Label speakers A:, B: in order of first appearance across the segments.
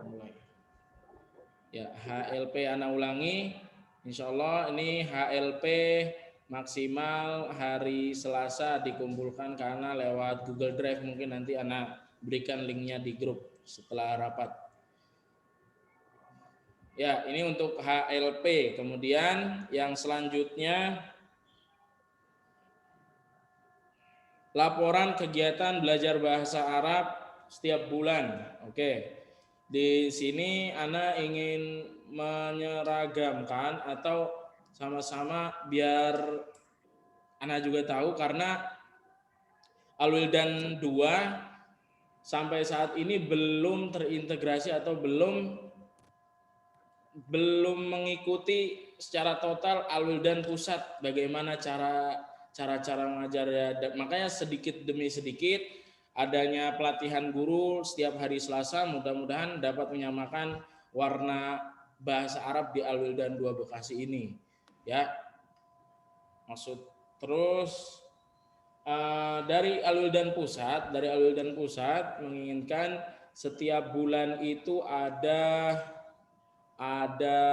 A: Mulai. Ya, HLP Ana ulangi. Insya Allah ini HLP maksimal hari Selasa dikumpulkan karena lewat Google Drive, mungkin nanti Ana berikan linknya di grup setelah rapat. Ya, ini untuk HLP. Kemudian yang selanjutnya laporan kegiatan belajar bahasa Arab setiap bulan. Oke. Di sini Ana ingin menyeragamkan atau sama-sama biar Ana juga tahu, karena Al-Wildan 2 sampai saat ini belum terintegrasi atau belum mengikuti secara total Al-Wildan pusat bagaimana cara mengajarnya. Makanya sedikit demi sedikit adanya pelatihan guru setiap hari Selasa, mudah-mudahan dapat menyamakan warna bahasa Arab di Al-Wildan 2 Bekasi ini. Ya. Maksud terus dari Al-Wildan Pusat menginginkan setiap bulan itu ada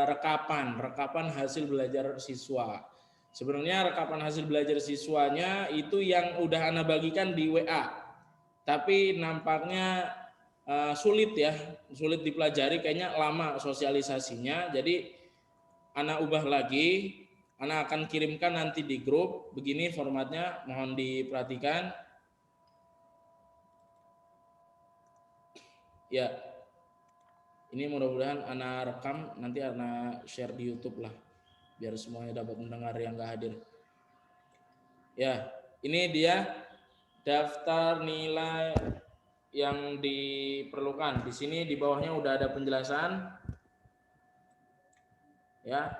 A: rekapan hasil belajar siswa. Sebenarnya rekapan hasil belajar siswanya itu yang udah Ana bagikan di WA. Tapi nampaknya sulit dipelajari, kayaknya lama sosialisasinya. Jadi Ana ubah lagi, Ana akan kirimkan nanti di grup. Begini formatnya, mohon diperhatikan. Ya, ini mudah-mudahan Ana rekam, nanti Ana share di YouTube lah, biar semuanya dapat mendengar yang nggak hadir. Ya, ini dia daftar nilai yang diperlukan. Di sini di bawahnya udah ada penjelasan. Ya.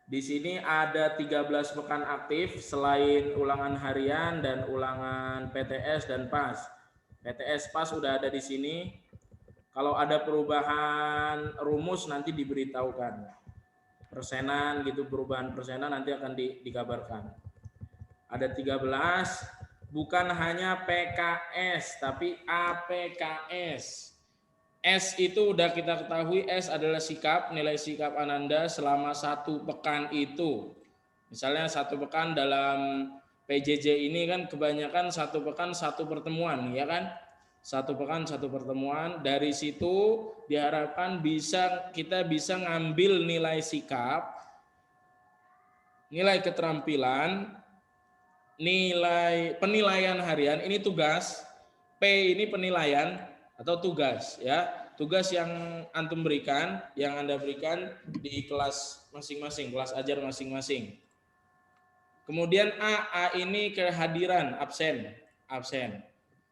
A: Di sini ada 13 pekan aktif selain ulangan harian dan ulangan PTS dan PAS. PTS PAS udah ada di sini. Kalau ada perubahan rumus nanti diberitahukan. Persenan gitu, perubahan persenan nanti akan dikabarkan. Ada 13, bukan hanya PKS tapi APKS. S itu udah kita ketahui, S adalah sikap, nilai sikap Ananda selama 1 pekan itu. Misalnya 1 pekan dalam PJJ ini kan kebanyakan 1 pekan 1 pertemuan, ya kan? 1 pekan 1 pertemuan. Dari situ diharapkan kita bisa ngambil nilai sikap, nilai keterampilan, nilai penilaian harian, ini tugas, P ini penilaian atau tugas, ya. Tugas yang antum berikan, yang Anda berikan di kelas masing-masing, kelas ajar masing-masing. Kemudian A ini kehadiran, absen.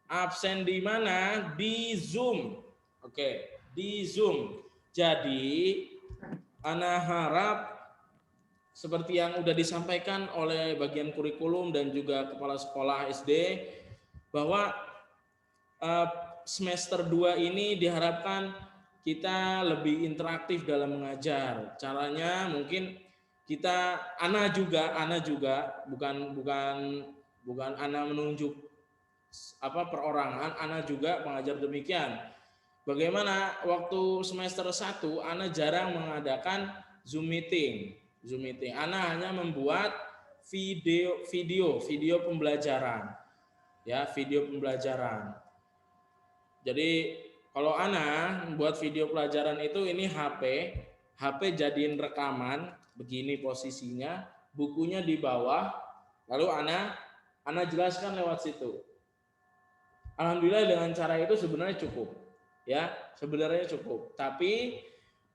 A: Absen di mana? Di Zoom. Oke, di Zoom. Jadi Ana harap seperti yang sudah disampaikan oleh bagian kurikulum dan juga kepala sekolah SD, bahwa semester 2 ini diharapkan kita lebih interaktif dalam mengajar. Caranya mungkin Ana juga bukan Ana menunjuk perorangan, Ana juga mengajar demikian. Bagaimana waktu semester 1 Ana jarang mengadakan Zoom meeting. Ana hanya membuat video pembelajaran. Ya, video pembelajaran. Jadi kalau Ana buat video pelajaran itu, ini HP jadiin rekaman, begini posisinya, bukunya di bawah, lalu Ana jelaskan lewat situ. Alhamdulillah dengan cara itu sebenarnya cukup. Ya, sebenarnya cukup. Tapi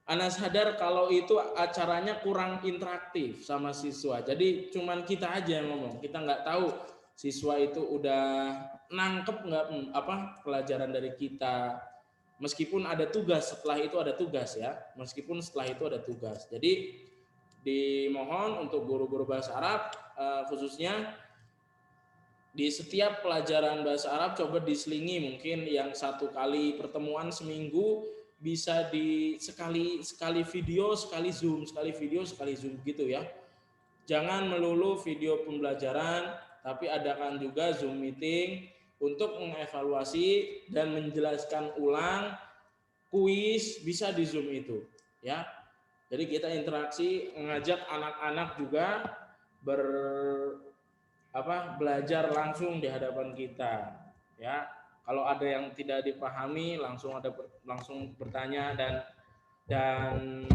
A: Ana sadar kalau itu acaranya kurang interaktif sama siswa. Jadi cuman kita aja yang ngomong. Kita nggak tahu siswa itu udah nangkep nggak pelajaran dari kita. Meskipun ada tugas, setelah itu ada tugas ya. Jadi dimohon untuk guru-guru bahasa Arab khususnya di setiap pelajaran bahasa Arab coba diselingi mungkin yang 1 kali pertemuan seminggu bisa di sekali video, sekali Zoom gitu ya. Jangan melulu video pembelajaran, tapi adakan juga Zoom meeting untuk mengevaluasi dan menjelaskan ulang kuis, bisa di Zoom itu, ya. Jadi kita interaksi, mengajak anak-anak juga belajar langsung di hadapan kita, ya. Kalau ada yang tidak dipahami, langsung bertanya dan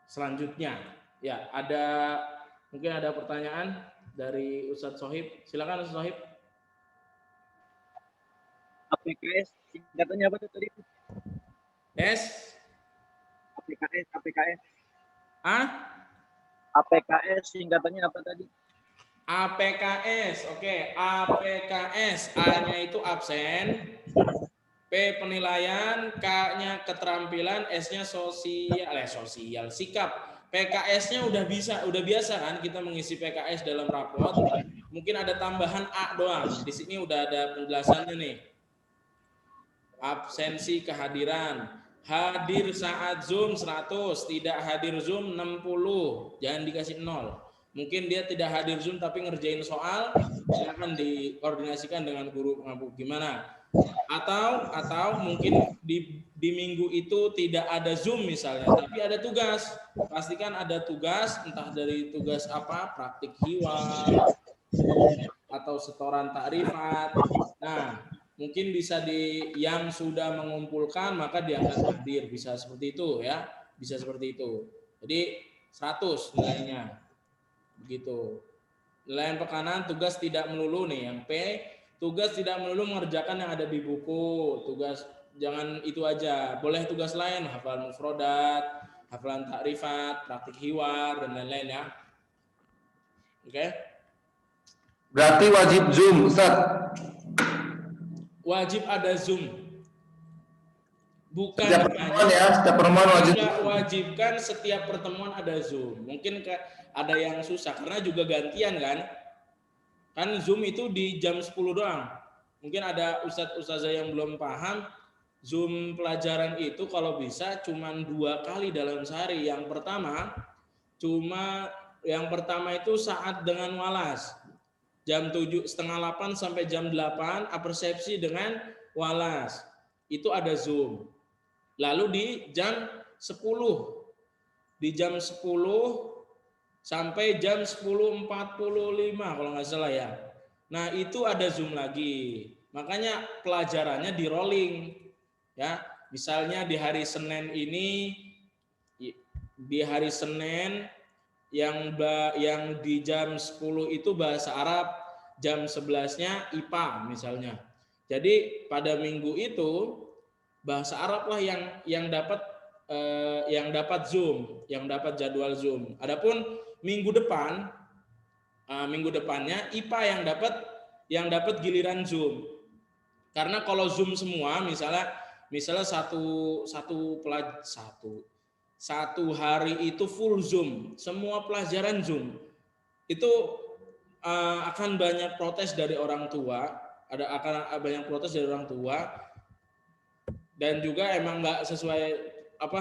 A: selanjutnya, ya, mungkin ada pertanyaan dari Ustadz Sohib. Silakan Ustadz Sohib.
B: APKS singkatannya apa tadi? APKS. APKS singkatannya apa tadi?
A: APKS, oke. APKS, A-nya itu absen, P penilaian, K-nya keterampilan, S-nya sosial, sikap. PKS-nya udah biasa kan kita mengisi PKS dalam rapot. Mungkin ada tambahan A doang. Di sini udah ada penjelasannya nih. Absensi kehadiran. Hadir saat Zoom 100, tidak hadir Zoom 60. Jangan dikasih 0. Mungkin dia tidak hadir Zoom tapi ngerjain soal, silakan dikoordinasikan dengan guru pengampu gimana. Atau mungkin di minggu itu tidak ada Zoom misalnya, tapi ada tugas. Pastikan ada tugas, entah dari tugas apa, praktik hiwar atau setoran takrifat. Nah, mungkin bisa yang sudah mengumpulkan maka diangkat hadir, bisa seperti itu ya, bisa seperti itu. Jadi 100 nilainya. Begitu. Nilai pekanan tugas tidak melulu nih yang P, tugas tidak melulu mengerjakan yang ada di buku. Tugas jangan itu aja. Boleh tugas lain, hafalan mufrodat, hafalan takrifat, praktik hiwar dan lain-lain ya. Oke.
C: Berarti wajib Zoom, Ustaz.
A: Wajib ada Zoom. Bukan
C: setiap pertemuan ya, setiap pertemuan wajib.
A: Wajibkan setiap pertemuan ada Zoom. Mungkin ada yang susah karena juga gantian kan. Kan Zoom itu di jam 10 doang. Mungkin ada ustadz-ustazah yang belum paham, Zoom pelajaran itu kalau bisa cuma 2 kali dalam sehari. Yang pertama itu saat dengan walas. Jam 7:30 sampai jam 8, apersepsi dengan walas. Itu ada Zoom. Lalu di jam 10 sampai jam 10.45 kalau nggak salah ya. Nah itu ada Zoom lagi. Makanya pelajarannya di rolling. Ya, misalnya di hari Senin ini, yang di jam 10 itu bahasa Arab, jam 11-nya IPA misalnya. Jadi pada minggu itu bahasa Arab lah yang dapat Zoom, yang dapat jadwal Zoom. Adapun minggu depannya IPA yang dapat giliran Zoom. Karena kalau Zoom semua misalnya satu hari itu full Zoom, semua pelajaran Zoom, itu akan banyak protes dari orang tua, dan juga emang nggak sesuai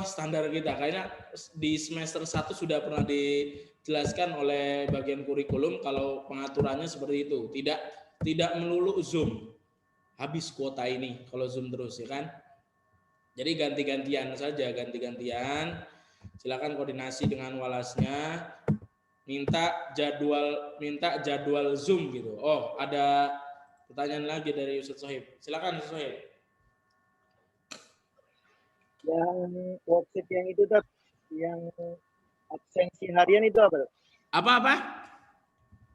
A: standar kita. Kayaknya di semester 1 sudah pernah dijelaskan oleh bagian kurikulum kalau pengaturannya seperti itu, tidak melulu Zoom. Habis kuota ini kalau Zoom terus ya kan. Jadi ganti-gantian saja, silakan koordinasi dengan walasnya, minta jadwal Zoom gitu. Oh, ada pertanyaan lagi dari Ustadz Sohib. Silakan Ustadz Sohib.
B: Yang worksheet yang itu tuh, yang absensi harian itu apa?
A: Apa?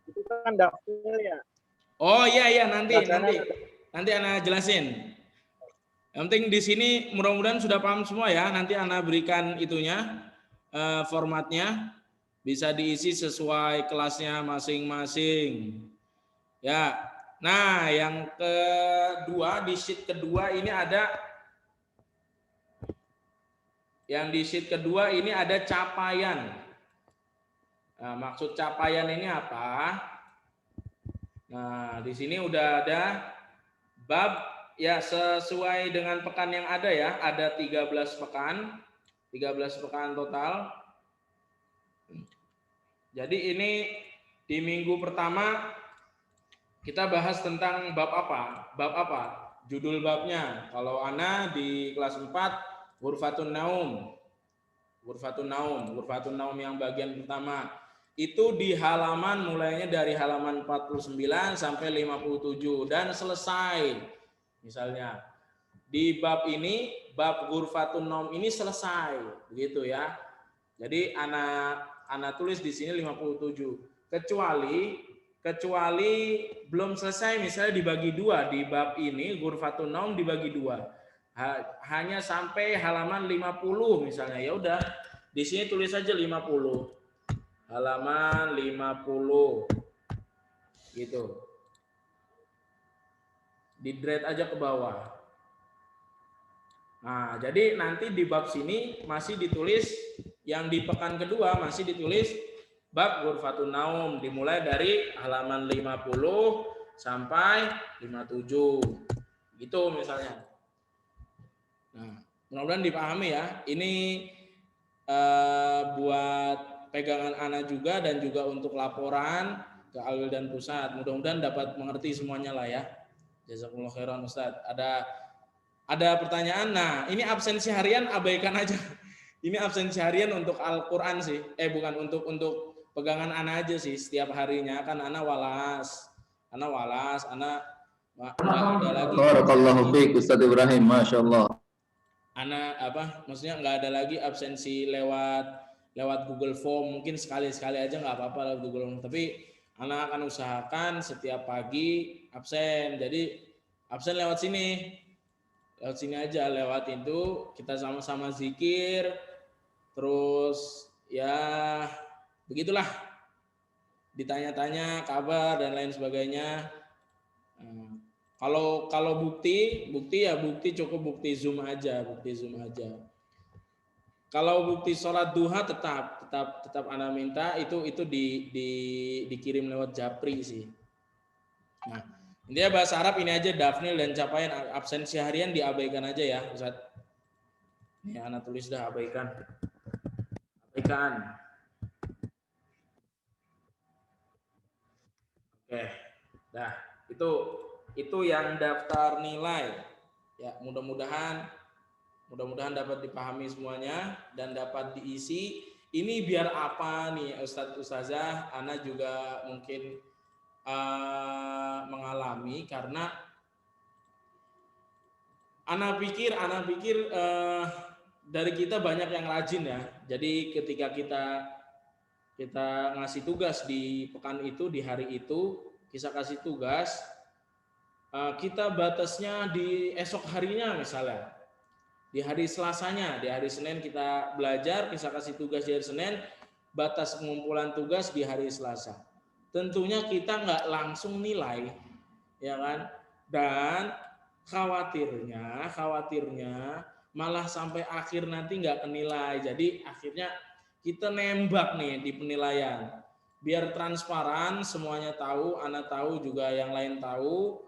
B: Itu kan daftar ya.
A: Oh iya nanti Ana jelasin. Yang penting di sini mudah-mudahan sudah paham semua ya. Nanti Ana berikan itunya, formatnya bisa diisi sesuai kelasnya masing-masing. Ya. Nah, yang kedua di sheet kedua ini ada capaian. Nah, maksud capaian ini apa? Nah, di sini udah ada bab ya sesuai dengan pekan yang ada ya. Ada 13 pekan total. Jadi ini di minggu pertama kita bahas tentang bab apa? judul babnya. Kalau Ana di kelas 4 Ghurfatun Naum. Ghurfatun Naum yang bagian pertama. Itu di halaman mulainya dari halaman 49 sampai 57 dan selesai. Misalnya di bab ini, bab Ghurfatun Naum ini selesai, begitu ya. Jadi ana tulis di sini 57. Kecuali belum selesai, misalnya dibagi dua di bab ini Ghurfatun Naum dibagi dua. Hanya sampai halaman 50 misalnya. Ya udah, di sini tulis saja 50. Halaman 50. Gitu. Di drag aja ke bawah. Nah, jadi nanti di bab sini masih ditulis yang di pekan kedua masih ditulis bab Ghurfatun Naum dimulai dari halaman 50 sampai 57. Gitu misalnya. Nah, mudah-mudahan dipahami ya. Ini buat pegangan Ana juga dan juga untuk laporan ke Alwil dan Pusat. Mudah-mudahan dapat mengerti semuanya lah ya. Jazakumullah khairan Ustaz. Ada pertanyaan. Nah, ini absensi harian abaikan aja. Ini absensi harian untuk Al-Qur'an sih. Bukan untuk pegangan Ana aja sih setiap harinya kan Ana walas. Ana nggak ada lagi.
C: Barakallahu fiik Ustaz Ibrahim, Masya Allah.
A: Ana maksudnya nggak ada lagi absensi lewat Google Form. Mungkin sekali-sekali aja nggak apa-apa lewat Google Form. Tapi Ana akan usahakan setiap pagi absen. Jadi absen lewat sini. Lewat sini aja, lewat itu kita sama-sama zikir. Terus ya begitulah. Ditanya-tanya kabar dan lain sebagainya. Kalau bukti ya bukti cukup bukti Zoom aja. Kalau bukti sholat duha tetap Ana minta itu dikirim lewat Japri sih. Nah, intinya bahasa Arab ini aja dafnil dan capaian absensi harian diabaikan aja ya, Ustaz. Ini Ana tulis dah abaikan. Oke. Dah, itu yang daftar nilai. Ya, mudah-mudahan dapat dipahami semuanya dan dapat diisi. Ini biar apa nih Ustadz Ustazah, Ana juga mungkin mengalami karena Ana pikir dari kita banyak yang rajin ya. Jadi ketika kita ngasih tugas di pekan itu, di hari itu, kita kasih tugas, kita batasnya di esok harinya misalnya. Di hari Selasanya, di hari Senin kita belajar, kita kasih tugas di hari Senin, batas pengumpulan tugas di hari Selasa. Tentunya kita nggak langsung nilai, ya kan? Dan khawatirnya malah sampai akhir nanti nggak kenilai. Jadi akhirnya kita nembak nih di penilaian. Biar transparan, semuanya tahu, Ana tahu juga yang lain tahu.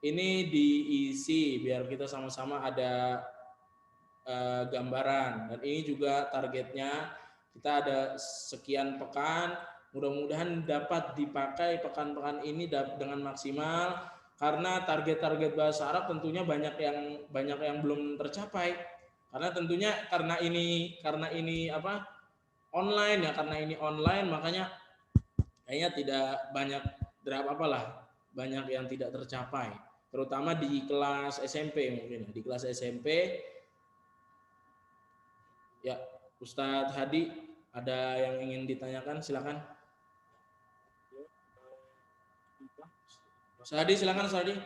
A: Ini diisi biar kita sama-sama ada gambaran. Dan ini juga targetnya kita ada sekian pekan. Mudah-mudahan dapat dipakai pekan-pekan ini dengan maksimal. Karena target-target bahasa Arab tentunya banyak yang belum tercapai. Karena tentunya karena ini online ya, karena ini online makanya kayaknya tidak banyak banyak yang tidak tercapai. Terutama di kelas SMP mungkin. Di kelas SMP ya, Ustadz Hadi ada yang ingin ditanyakan, silakan. Ustadz Hadi, silakan Ustadz Hadi.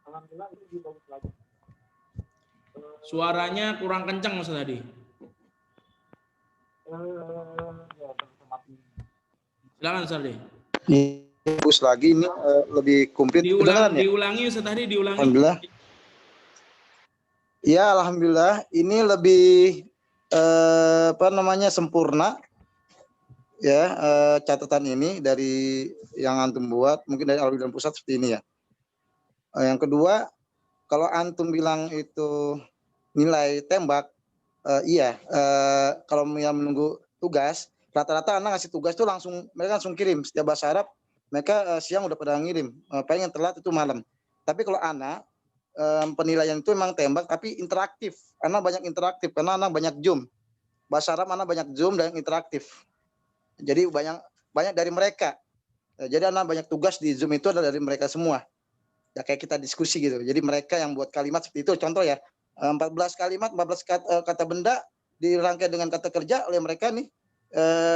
B: Alhamdulillah ini lebih bagus lagi.
A: Suaranya kurang kencang Ustadz Hadi. Silakan Ustadz Hadi.
D: Bagus lagi ini lebih komplit.
A: Diulangi Ustadz Hadi, diulangi.
D: Alhamdulillah. Ya, alhamdulillah ini lebih sempurna ya, catatan ini dari yang antum buat, mungkin dari Alwil dan Pusat seperti ini ya. Yang kedua, kalau antum bilang itu nilai tembak, kalau yang menunggu tugas, rata-rata anak ngasih tugas itu mereka langsung kirim. Setiap bahasa Arab mereka siang udah pada ngirim, paling yang telat itu malam. Tapi kalau anak penilaian itu memang tembak tapi interaktif. Anak banyak interaktif karena anak banyak zoom. Bahasa Arab anak banyak zoom dan interaktif. Jadi banyak dari mereka. Jadi anak banyak tugas di zoom itu adalah dari mereka semua. Ya kayak kita diskusi gitu. Jadi mereka yang buat kalimat seperti itu. Contoh ya, 14 kalimat, 14 kata benda dirangkai dengan kata kerja oleh mereka nih,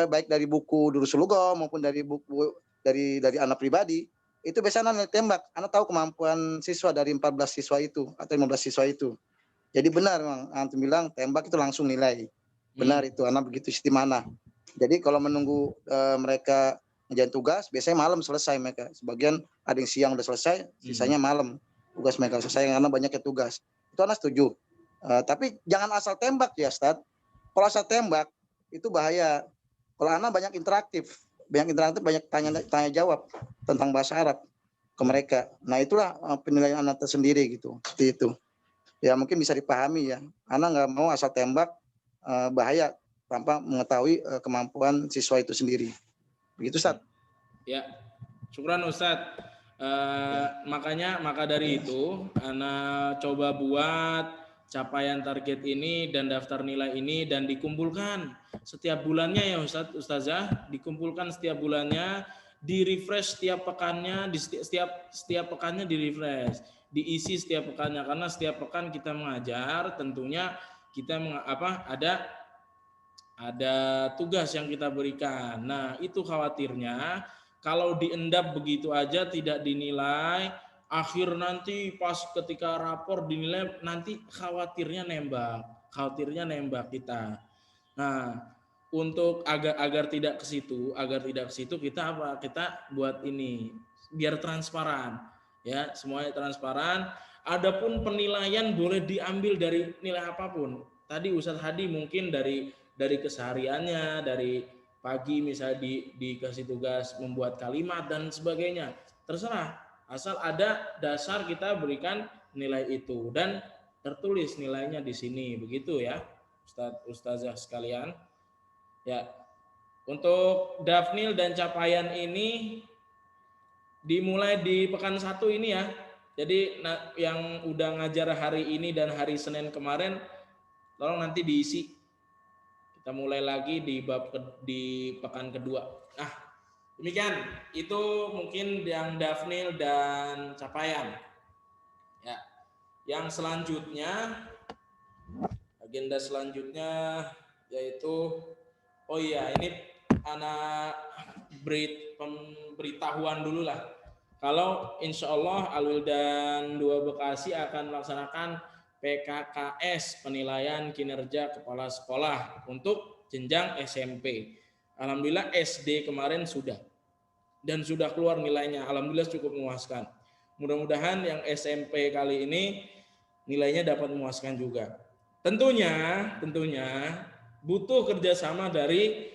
D: baik dari buku Durus Lugha maupun dari buku dari anak pribadi. Itu biasanya anak tembak. Anak tahu kemampuan siswa dari 14 siswa itu atau 15 siswa itu. Jadi benar memang antum bilang tembak itu langsung nilai. Benar itu, anak begitu sistem mana. Jadi kalau menunggu mereka ngerjain tugas, biasanya malam selesai mereka. Sebagian ada yang siang udah selesai, sisanya malam tugas mereka selesai karena banyaknya tugas. Itu anak setuju. Tapi jangan asal tembak ya, Ustaz. Kalau asal tembak itu bahaya. Kalau anak banyak interaktif, banyak tanya jawab tentang bahasa Arab ke mereka. Nah itulah penilaian anak tersendiri gitu. Seperti itu. Ya mungkin bisa dipahami ya. Anak nggak mau asal tembak, bahaya tanpa mengetahui kemampuan siswa itu sendiri. Begitu Ustaz.
A: Ya, syukran Ustaz. Maka dari itu anak coba buat capaian target ini dan daftar nilai ini dan dikumpulkan setiap bulannya ya Ustazah, dikumpulkan setiap bulannya, di refresh setiap pekannya, di setiap pekannya di refresh, diisi setiap pekannya, karena setiap pekan kita mengajar tentunya kita ada tugas yang kita berikan. Nah, itu khawatirnya kalau diendap begitu aja tidak dinilai, akhir nanti pas ketika rapor dinilai nanti khawatirnya nembak kita. Nah, untuk agar tidak ke situ, kita buat ini biar transparan. Ya, semuanya transparan. Adapun penilaian boleh diambil dari nilai apapun. Tadi Ustadz Hadi mungkin dari kesehariannya, dari pagi misalnya dikasih tugas membuat kalimat dan sebagainya. Terserah, asal ada dasar kita berikan nilai itu dan tertulis nilainya di sini, begitu ya, Ustazah sekalian. Ya, untuk Dafnil dan capaian ini dimulai di pekan 1 ini ya. Jadi yang udah ngajar hari ini dan hari Senin kemarin, tolong nanti diisi. Kita mulai lagi di pekan kedua. Nah, demikian. Itu mungkin yang Dafnil dan capaian. Ya. Yang selanjutnya, agenda selanjutnya yaitu, oh iya, ini anak pemberitahuan dulu lah. Kalau insya Allah Al-Wildan 2 Bekasi akan melaksanakan PKKS, penilaian kinerja kepala sekolah untuk jenjang SMP. Alhamdulillah SD kemarin sudah dan sudah keluar nilainya. Alhamdulillah cukup memuaskan. Mudah-mudahan yang SMP kali ini nilainya dapat memuaskan juga. Tentunya butuh kerjasama dari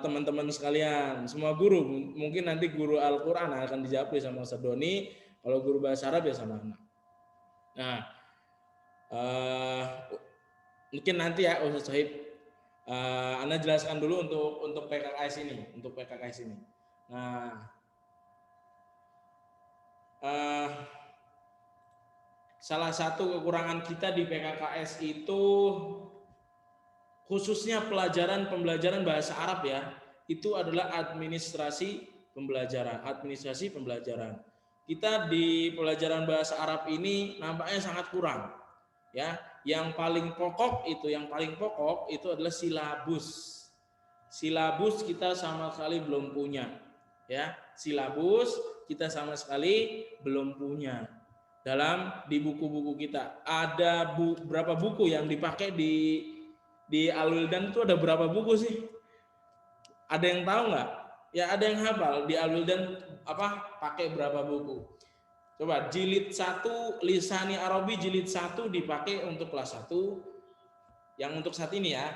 A: teman-teman sekalian, semua guru. Mungkin nanti guru Al-Quran akan dijawab sama Ustaz Doni, kalau guru bahasa Arab ya sama anak. Nah, mungkin nanti ya Ustaz Sohib, Anda jelaskan dulu untuk PKKS ini. Nah, salah satu kekurangan kita di PKKS itu khususnya pembelajaran bahasa Arab ya, itu adalah administrasi pembelajaran. Kita di pelajaran bahasa Arab ini nampaknya sangat kurang. Ya, yang paling pokok itu adalah silabus. Silabus kita sama sekali belum punya. Ya, silabus kita sama sekali belum punya. Di buku-buku kita ada berapa buku yang dipakai di Al-Wildan itu, ada berapa buku sih? Ada yang tahu nggak? Ya ada yang hafal di Al-Wildan pakai berapa buku? Coba jilid 1 Lisani Arabi jilid 1 dipakai untuk kelas 1 yang untuk saat ini ya.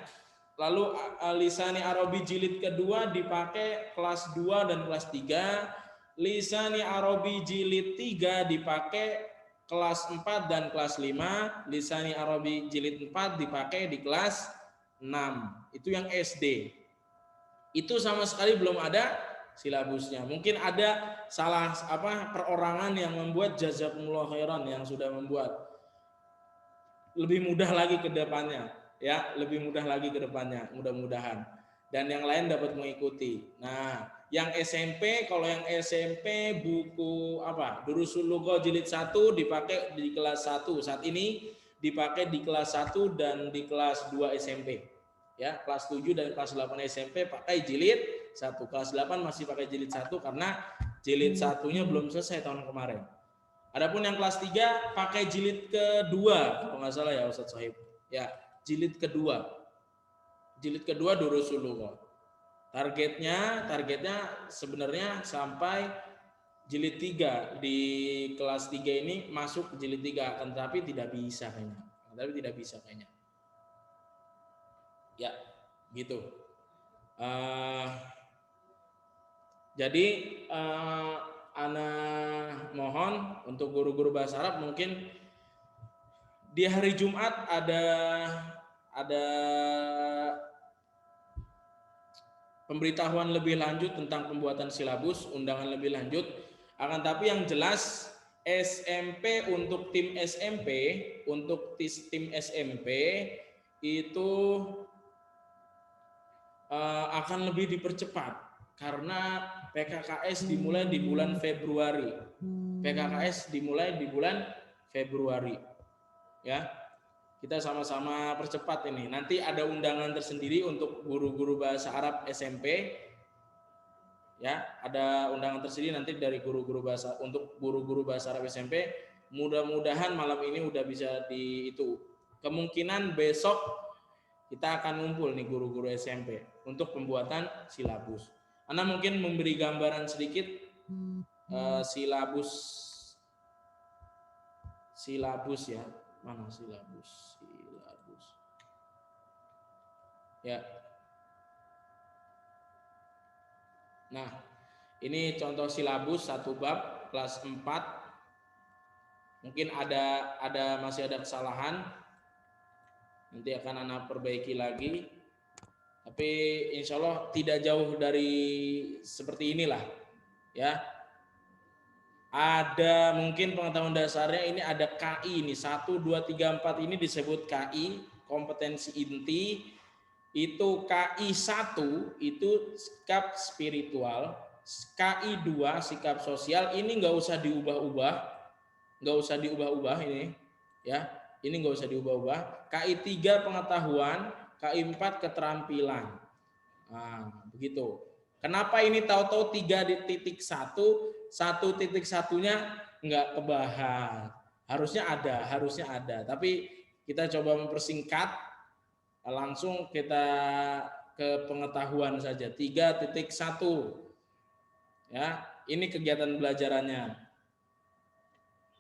A: Lalu Lisani Arabi jilid kedua dipakai kelas 2 dan kelas 3. Lisani Arabi jilid 3 dipakai kelas 4 dan kelas 5. Lisani Arabi jilid 4 dipakai di kelas 6. Itu yang SD. Itu sama sekali belum ada silabusnya. Mungkin ada salah perorangan yang membuat, jazakumullah khairan, yang sudah membuat. Lebih mudah lagi ke depannya, ya, lebih mudah lagi ke depannya, mudah-mudahan. Dan yang lain dapat mengikuti. Nah, yang SMP, kalau yang SMP buku Durusul Lughah jilid 1 dipakai di kelas 1. Saat ini dipakai di kelas 1 dan di kelas 2 SMP. Ya, kelas 7 dan kelas 8 SMP pakai jilid 1. Kelas 8 masih pakai jilid 1 karena jilid 1-nya belum selesai tahun kemarin. Adapun yang kelas 3 pakai jilid kedua, kalau nggak salah ya Ustadz Sohib. Ya, jilid kedua. Jilid kedua Durusul Lughah. Targetnya sebenarnya sampai jilid 3. Di kelas 3 ini masuk jilid 3, akan tetapi tidak bisa kayaknya. Ya, gitu. Jadi ana mohon untuk guru-guru bahasa Arab, mungkin di hari Jumat ada pemberitahuan lebih lanjut tentang pembuatan silabus, undangan lebih lanjut. Akan tapi yang jelas SMP untuk tim SMP itu akan lebih dipercepat karena PKKS dimulai di bulan Februari. Ya, kita sama-sama percepat ini. Nanti ada undangan tersendiri untuk guru-guru bahasa Arab SMP. Ya, ada undangan tersendiri nanti dari guru-guru bahasa Arab SMP. Mudah-mudahan malam ini udah bisa kemungkinan besok kita akan ngumpul nih guru-guru SMP untuk pembuatan silabus. Anda mungkin memberi gambaran sedikit silabus ya. Mana silabus? Ya. Nah, ini contoh silabus 1 bab kelas 4. Mungkin masih ada kesalahan. Nanti akan Anda perbaiki lagi. Tapi insya Allah tidak jauh dari seperti inilah. Ya. Ada mungkin pengetahuan dasarnya ini ada KI ini 1, 2, 3, 4 ini disebut KI, kompetensi inti. Itu KI 1 itu sikap spiritual, KI 2 sikap sosial, ini nggak usah diubah-ubah ini ya, ini nggak usah diubah-ubah. KI 3 pengetahuan, KI 4 keterampilan. Nah, begitu. Kenapa ini tahu-tahu 3.1.1-nya nggak kebahas? Harusnya ada. Tapi kita coba mempersingkat, langsung kita ke pengetahuan saja. 3.1. Ya, ini kegiatan belajarannya.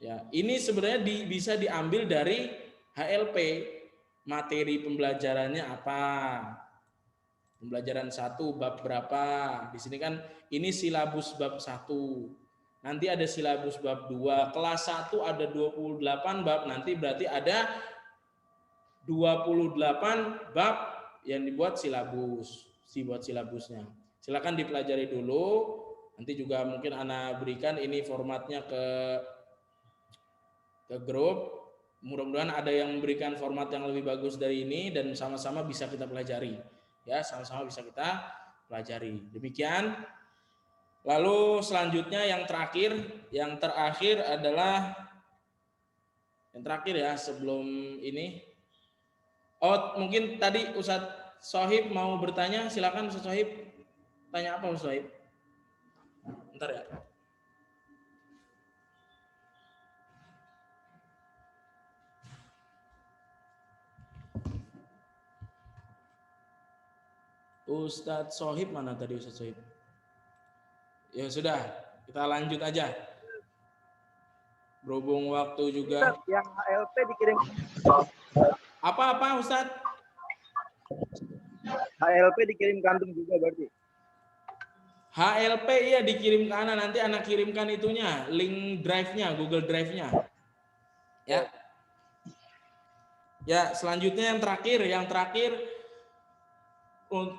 A: Ya, ini sebenarnya bisa diambil dari HLP. Materi pembelajarannya apa? Pembelajaran 1 bab berapa? Di sini kan ini silabus bab 1. Nanti ada silabus bab 2. Kelas 1 ada 28 bab. Nanti berarti ada 28 bab yang dibuat silabusnya. Silakan dipelajari dulu. Nanti juga mungkin Ana berikan ini formatnya ke grup. Mudah-mudahan ada yang memberikan format yang lebih bagus dari ini dan sama-sama bisa kita pelajari. Ya, sama-sama bisa kita pelajari. Demikian. Lalu selanjutnya yang terakhir adalah yang terakhir ya sebelum ini. Oh, mungkin tadi Ustadz Sohib mau bertanya, silakan Ustadz Sohib. Tanya apa Ustadz Sohib? Bentar ya. Ustadz Sohib mana tadi Ustadz Sohib? Ya sudah, kita lanjut aja. Berhubung waktu juga.
B: Ustadz, yang HLP dikirim.
A: Apa Ustadz?
B: HLP dikirim ke antum juga berarti?
A: HLP iya dikirim ke Ana, nanti Ana kirimkan itunya, link drive-nya, Google Drive-nya. Ya. Ya, selanjutnya yang terakhir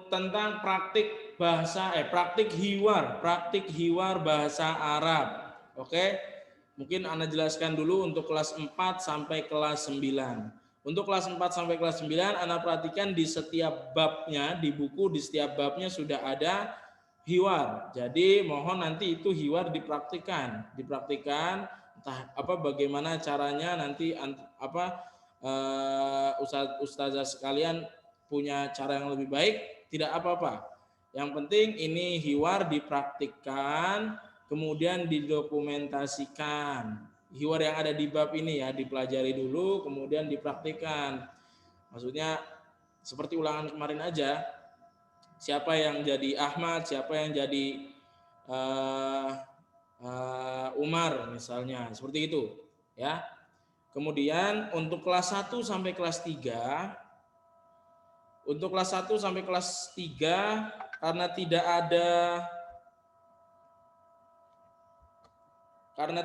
A: tentang praktik praktik hiwar bahasa Arab. Oke. Mungkin Ana jelaskan dulu untuk kelas 4 sampai kelas 9. Untuk kelas 4 sampai kelas 9 Ana perhatikan di setiap babnya, di buku di setiap babnya sudah ada hiwar. Jadi mohon nanti itu hiwar dipraktikkan entah apa bagaimana caranya nanti ustazah sekalian punya cara yang lebih baik, tidak apa-apa. Yang penting ini hiwar dipraktikkan, kemudian didokumentasikan. Hiwar yang ada di bab ini ya dipelajari dulu, kemudian dipraktikkan. Maksudnya seperti ulangan kemarin aja. Siapa yang jadi Ahmad, siapa yang jadi Umar misalnya, seperti itu ya. Kemudian untuk kelas 1 sampai kelas 3, untuk kelas 1 sampai kelas 3 karena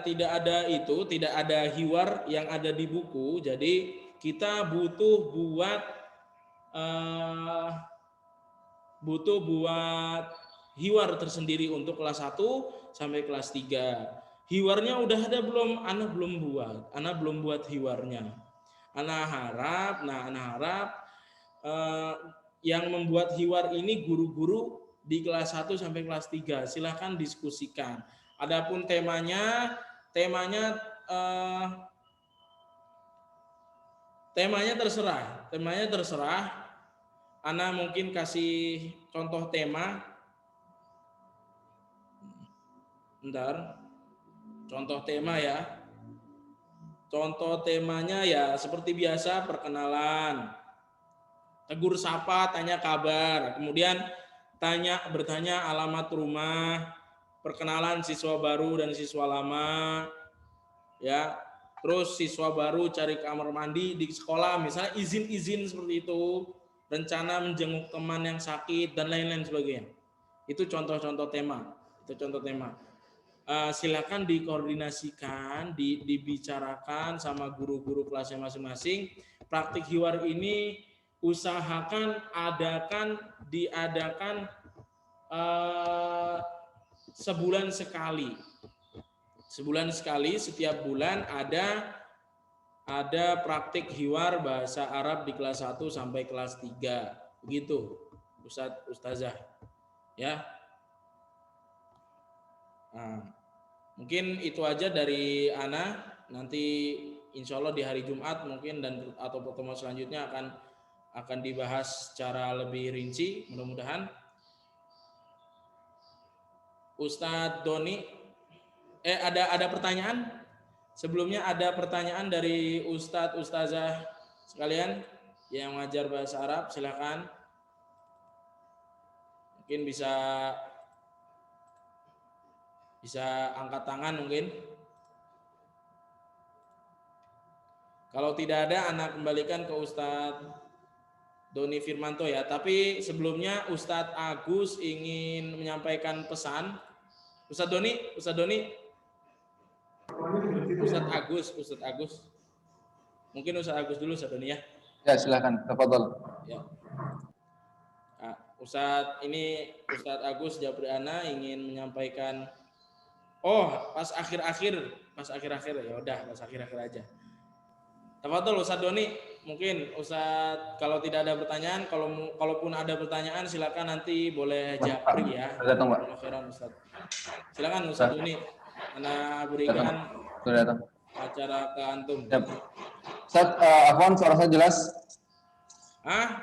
A: tidak ada hiwar yang ada di buku, jadi kita butuh buat hiwar tersendiri untuk kelas 1 sampai kelas 3. Hiwarnya udah ada belum? Ana belum buat hiwarnya. Ana harap yang membuat hiwar ini guru-guru di kelas 1 sampai kelas 3. Silahkan diskusikan. Adapun temanya terserah. Ana mungkin kasih contoh tema. Contoh tema ya. Contoh temanya ya seperti biasa perkenalan. Tegur sapa, tanya kabar. Kemudian bertanya alamat rumah, perkenalan siswa baru dan siswa lama. Ya. Terus siswa baru cari kamar mandi di sekolah, misalnya izin-izin seperti itu, rencana menjenguk teman yang sakit dan lain-lain sebagainya. Itu contoh-contoh tema. Silakan dikoordinasikan, dibicarakan sama guru-guru kelasnya masing-masing. Praktik hiwar ini usahakan diadakan sebulan sekali. Setiap bulan ada praktik hiwar bahasa Arab di kelas 1 sampai kelas 3. Begitu, Ustazah. Ya. Nah, mungkin itu aja dari Ana. Nanti insya Allah di hari Jumat mungkin atau pertemuan selanjutnya akan dibahas secara lebih rinci, mudah-mudahan. Ustadz Doni, ada pertanyaan? Sebelumnya ada pertanyaan dari Ustazah sekalian yang mengajar bahasa Arab, silakan. Mungkin bisa angkat tangan mungkin. Kalau tidak ada, Ana kembalikan ke Ustadz Doni Firmanto ya. Tapi sebelumnya Ustadz Agus ingin menyampaikan pesan. Ustadz Doni. Ustadz Agus. Mungkin Ustadz Agus dulu, Ustadz Doni ya.
C: Ya, silakan. Tafadhol. Ya.
A: Nah, Ustadz Agus Jabriana ingin menyampaikan. Pas akhir-akhir ya udah, pas akhir-akhir aja. Tafadhol Ustadz Doni, mungkin Ustadz kalau tidak ada pertanyaan, kalaupun ada pertanyaan silakan nanti boleh japri ya.
C: Datang, Pak.
A: Silakan Ustadz Doni. Ana berikan acara ke antum.
C: Yep. Ustadz, Afwan, suara saya jelas?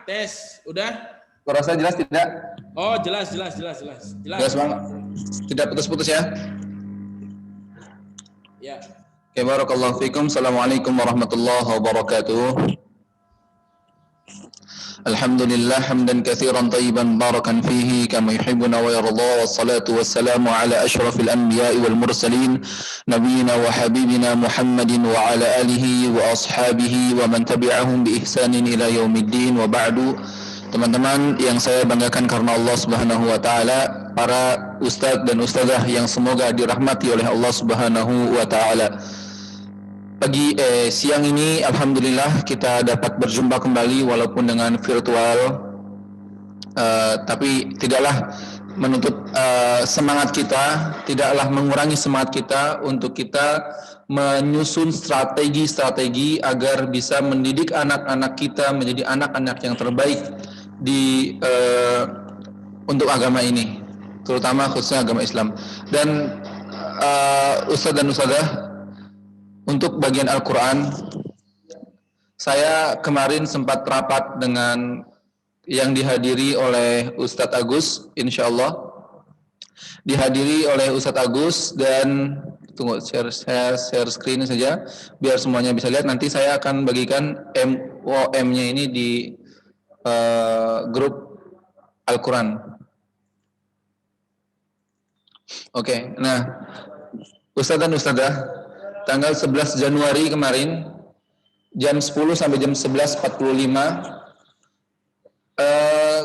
A: Tes, udah?
C: Suara saya jelas tidak?
A: Oh, jelas.
C: Jelas banget. Tidak putus-putus ya?
A: Ya.
C: Oke, barakallahu fikum. Assalamualaikum warahmatullahi wabarakatuh. Alhamdulillah hamdan katsiran tayyiban barakan fihi kama yuhibbuna wa yarda, wassalatu wassalamu ala asyrafil anbiya'i wal mursalin nabiyyina wa habibina Muhammadin wa ala alihi wa ashabihi wa man tabi'ahum bi ihsanin ila yaumiddin wa ba'du. Teman-teman yang saya banggakan karena Allah Subhanahu wa taala, para ustadz dan ustazah yang semoga dirahmati oleh Allah Subhanahu wa taala. Siang ini alhamdulillah kita dapat berjumpa kembali walaupun dengan virtual, tapi tidaklah menuntut semangat kita, tidaklah mengurangi semangat kita untuk kita menyusun strategi-strategi agar bisa mendidik anak-anak kita menjadi anak-anak yang terbaik di untuk agama ini, terutama khususnya agama Islam. Dan Ustadz dan Ustadzah, untuk bagian Al-Quran, saya kemarin sempat rapat dengan yang dihadiri oleh Ustadz Agus, insya Allah dihadiri oleh Ustadz Agus, dan tunggu share screen saja biar semuanya bisa lihat. Nanti saya akan bagikan MOM-nya ini di grup Al-Quran. Oke, nah Ustadz dan Ustadzah, tanggal 11 Januari kemarin jam 10 sampai jam 11.45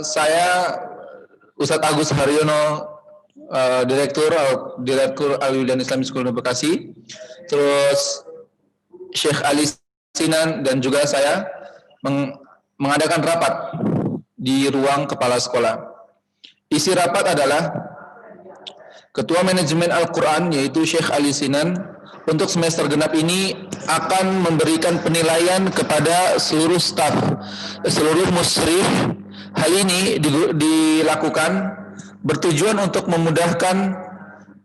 C: saya Ustadz Agus Haryono, Direktur Al-Wildan Islamic School Bekasi, terus Syekh Ali Sinan dan juga saya mengadakan rapat di ruang kepala sekolah. Isi rapat adalah Ketua Manajemen Al-Quran yaitu Syekh Ali Sinan untuk semester genap ini akan memberikan penilaian kepada seluruh staf, seluruh musyrif. Hal ini dilakukan bertujuan untuk memudahkan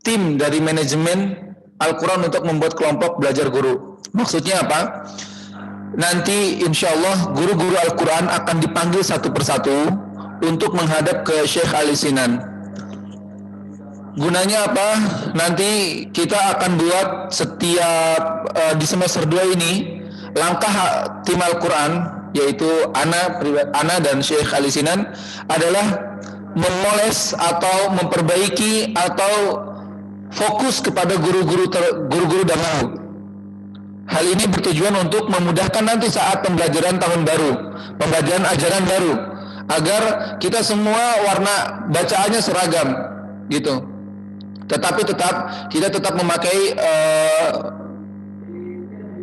C: tim dari manajemen Al-Quran untuk membuat kelompok belajar guru. Maksudnya apa? Nanti insya Allah guru-guru Al-Quran akan dipanggil satu persatu untuk menghadap ke Syekh Ali Sinan. Gunanya apa? Nanti kita akan buat setiap di semester 2 ini langkah tim Al-Quran, yaitu Ana dan Syekh Ali Sinan adalah memoles atau memperbaiki atau fokus kepada guru-guru dahulu. Hal ini bertujuan untuk memudahkan nanti saat pembelajaran tahun baru, pembelajaran ajaran baru, agar kita semua warna bacaannya seragam, gitu. Tetapi kita tetap memakai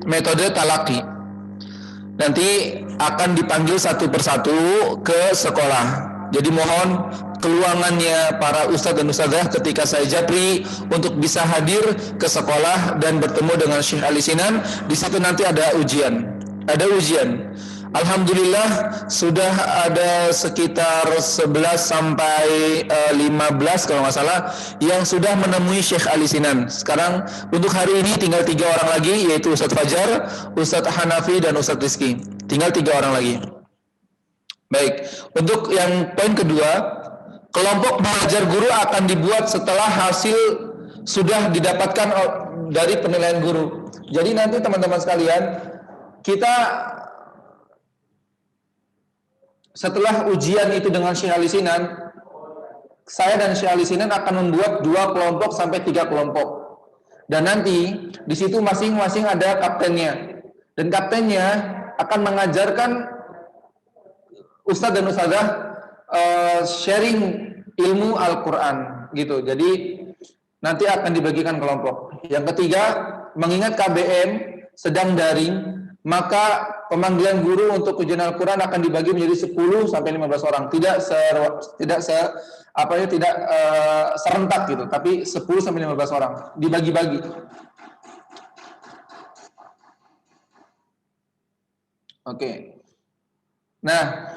C: metode talaqi. Nanti akan dipanggil satu persatu ke sekolah. Jadi mohon keluangannya para ustadz dan ustadzah ketika saya japri untuk bisa hadir ke sekolah dan bertemu dengan Syekh Ali Sinan. Di situ nanti ada ujian. Alhamdulillah sudah ada sekitar 11 sampai 15 kalau nggak salah yang sudah menemui Syekh Ali Sinan. Sekarang untuk hari ini tinggal 3 orang lagi, yaitu Ustadz Fajar, Ustadz Hanafi, dan Ustadz Rizky. Tinggal 3 orang lagi. Baik, untuk yang poin kedua, kelompok belajar guru akan dibuat setelah hasil sudah didapatkan dari penilaian guru. Jadi nanti teman-teman sekalian, kita setelah ujian itu dengan Syekh Ali Sinan, saya dan Syekh Ali Sinan akan membuat 2 kelompok sampai 3 kelompok. Dan nanti di situ masing-masing ada kaptennya. Dan kaptennya akan mengajarkan ustadz dan ustadzah sharing ilmu Al-Quran gitu. Jadi nanti akan dibagikan kelompok. Yang ketiga, mengingat KBM sedang daring, maka pemanggilan guru untuk ujian Al-Quran akan dibagi menjadi 10 sampai 15 orang. Tidak serentak gitu, tapi 10 sampai 15 orang dibagi-bagi. Oke. Nah,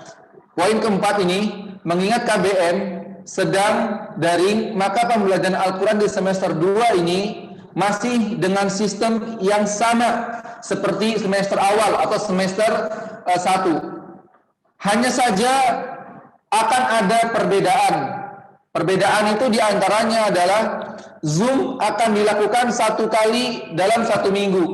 C: poin keempat ini, mengingat KBM sedang daring, maka pembelajaran Al-Quran di semester 2 ini masih dengan sistem yang sama seperti semester awal atau semester 1. Hanya saja akan ada perbedaan. Perbedaan itu diantaranya adalah Zoom akan dilakukan 1 kali dalam 1 minggu.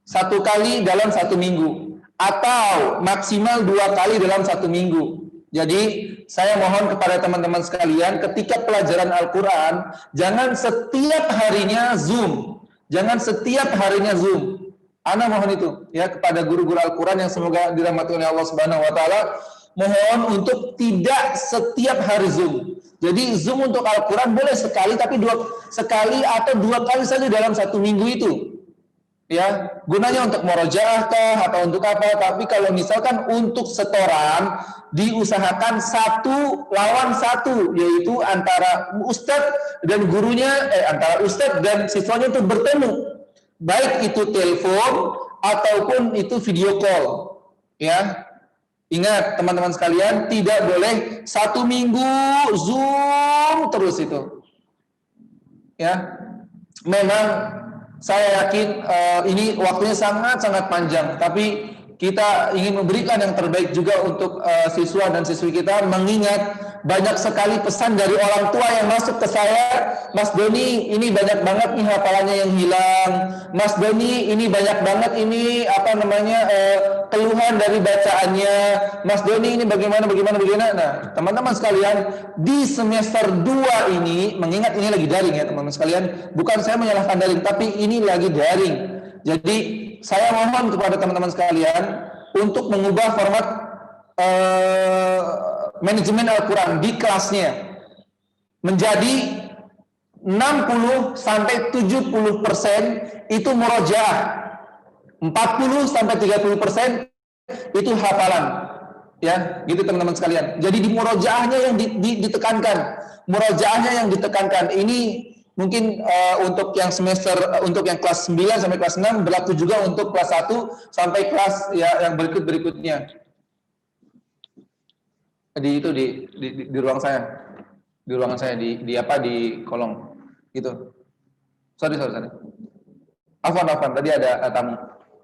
C: 1 kali dalam 1 minggu. Atau maksimal 2 kali dalam 1 minggu. Jadi saya mohon kepada teman-teman sekalian, ketika pelajaran Al-Quran, jangan setiap harinya Zoom. Jangan setiap harinya Zoom. Ana mohon itu ya kepada guru-guru Al-Quran yang semoga dirahmati oleh Allah Subhanahu wa taala, mohon untuk tidak setiap hari Zoom. Jadi Zoom untuk Al-Quran boleh sekali, tapi sekali atau 2 kali saja dalam 1 minggu itu. Ya, gunanya untuk murojaah kah atau untuk apa? Tapi kalau misalkan untuk setoran, diusahakan 1 lawan 1, yaitu antara ustadz dan gurunya, antara ustadz dan siswanya itu bertemu, baik itu telepon ataupun itu video call. Ya, ingat teman-teman sekalian, tidak boleh 1 minggu Zoom terus itu. Ya, memang saya yakin ini waktunya sangat-sangat panjang, tapi kita ingin memberikan yang terbaik juga untuk siswa dan siswi kita, mengingat banyak sekali pesan dari orang tua yang masuk ke saya, Mas Doni ini banyak banget nih hafalannya yang hilang, Mas Doni ini banyak banget ini keluhan dari bacaannya, Mas Doni ini bagaimana. Nah, teman-teman sekalian, di semester 2 ini, mengingat ini lagi daring ya teman-teman sekalian, bukan saya menyalahkan daring, tapi ini lagi daring. Jadi saya mohon kepada teman-teman sekalian untuk mengubah format manajemen Al-Quran di kelasnya menjadi 60-70% itu murojaah, 40-30% itu hafalan. Ya, gitu teman-teman sekalian. Jadi di murojaahnya yang ditekankan, Ini mungkin untuk yang untuk yang kelas 9 sampai kelas 6 berlaku juga untuk kelas 1 sampai kelas yang berikutnya. Di ruang saya. Di ruangan saya di kolong gitu. Sorry. Afwan, tadi ada tamu.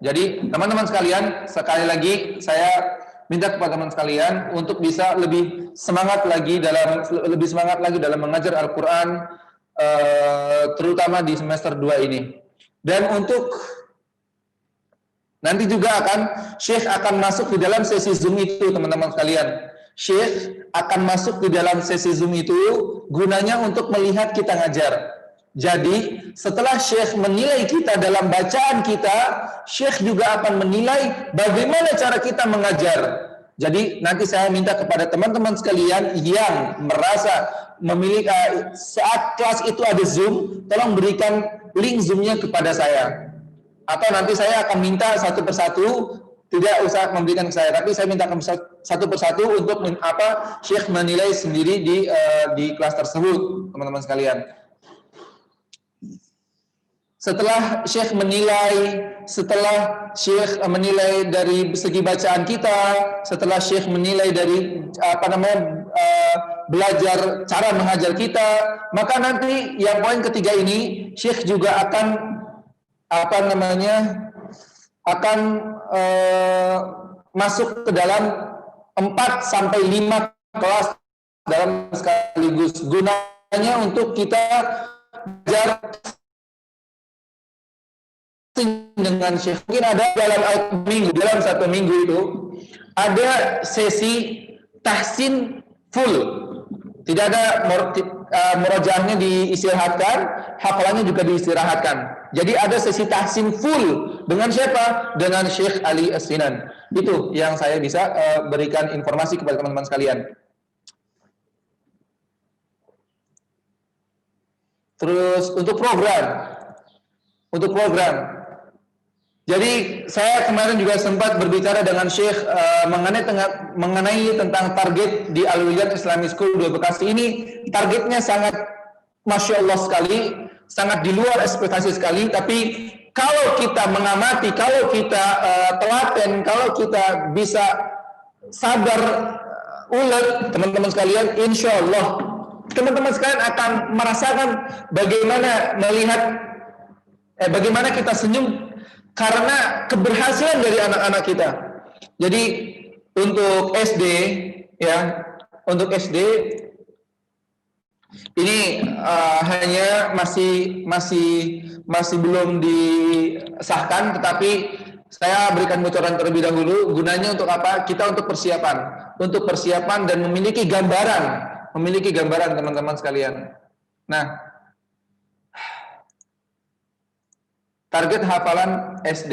C: Jadi teman-teman sekalian, sekali lagi saya minta kepada teman sekalian untuk bisa lebih semangat lagi dalam mengajar Al-Qur'an, terutama di semester 2 ini. Dan untuk nanti juga Syekh akan masuk di dalam sesi Zoom itu, teman-teman sekalian. Syekh akan masuk di dalam sesi Zoom itu gunanya untuk melihat kita ngajar. Jadi setelah Syekh menilai kita dalam bacaan kita, Syekh juga akan menilai bagaimana cara kita mengajar. Jadi nanti saya minta kepada teman-teman sekalian yang merasa memiliki saat kelas itu ada Zoom, tolong berikan link Zoom-nya kepada saya. Atau nanti saya akan minta satu persatu, tidak usah memberikan ke saya, tapi saya minta satu persatu untuk Syekh menilai sendiri di kelas tersebut, teman-teman sekalian. Setelah Syekh menilai dari segi bacaan kita, setelah Syekh menilai dari belajar cara mengajar kita, maka nanti yang poin ketiga ini Syekh juga akan masuk ke dalam 4 sampai 5 kelas dalam sekaligus, gunanya untuk kita belajar dengan Syekh. Mungkin ada dalam 1 minggu itu ada sesi tahsin full, tidak ada murojaahnya diistirahatkan, hafalannya juga diistirahatkan. Jadi ada sesi tahsin full dengan siapa? Dengan Syekh Ali As-Sinan. Itu yang saya bisa berikan informasi kepada teman-teman sekalian. Terus untuk program. Jadi saya kemarin juga sempat berbicara dengan Syekh mengenai tentang target di Al-Wildan Islamic School 2 Bekasi ini. Targetnya sangat Masya Allah sekali, sangat di luar ekspektasi sekali. Tapi kalau kita mengamati, kalau kita telaten, kalau kita bisa sabar ulet, teman-teman sekalian, insya Allah teman-teman sekalian akan merasakan bagaimana kita senyum karena keberhasilan dari anak-anak kita. Jadi untuk SD ini hanya masih belum disahkan, tetapi saya berikan bocoran terlebih dahulu. Gunanya untuk apa? Kita untuk persiapan dan memiliki gambaran teman-teman sekalian. Nah, target hafalan SD.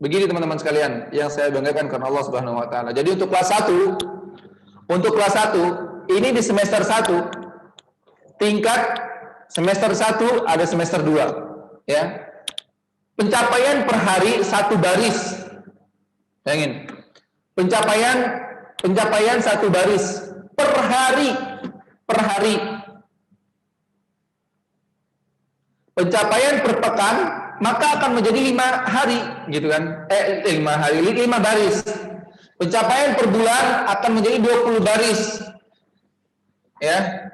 C: Begini teman-teman sekalian, yang saya banggakan karena Allah Subhanahu wa taala. Jadi untuk kelas 1, ini di semester 1. Tingkat semester 1 ada semester 2, ya. Pencapaian per hari 1 baris. Bayangin. Pencapaian 1 baris per hari. Pencapaian per pekan maka akan menjadi 5 hari gitu kan. 5 baris. Pencapaian per bulan akan menjadi 20 baris. Ya.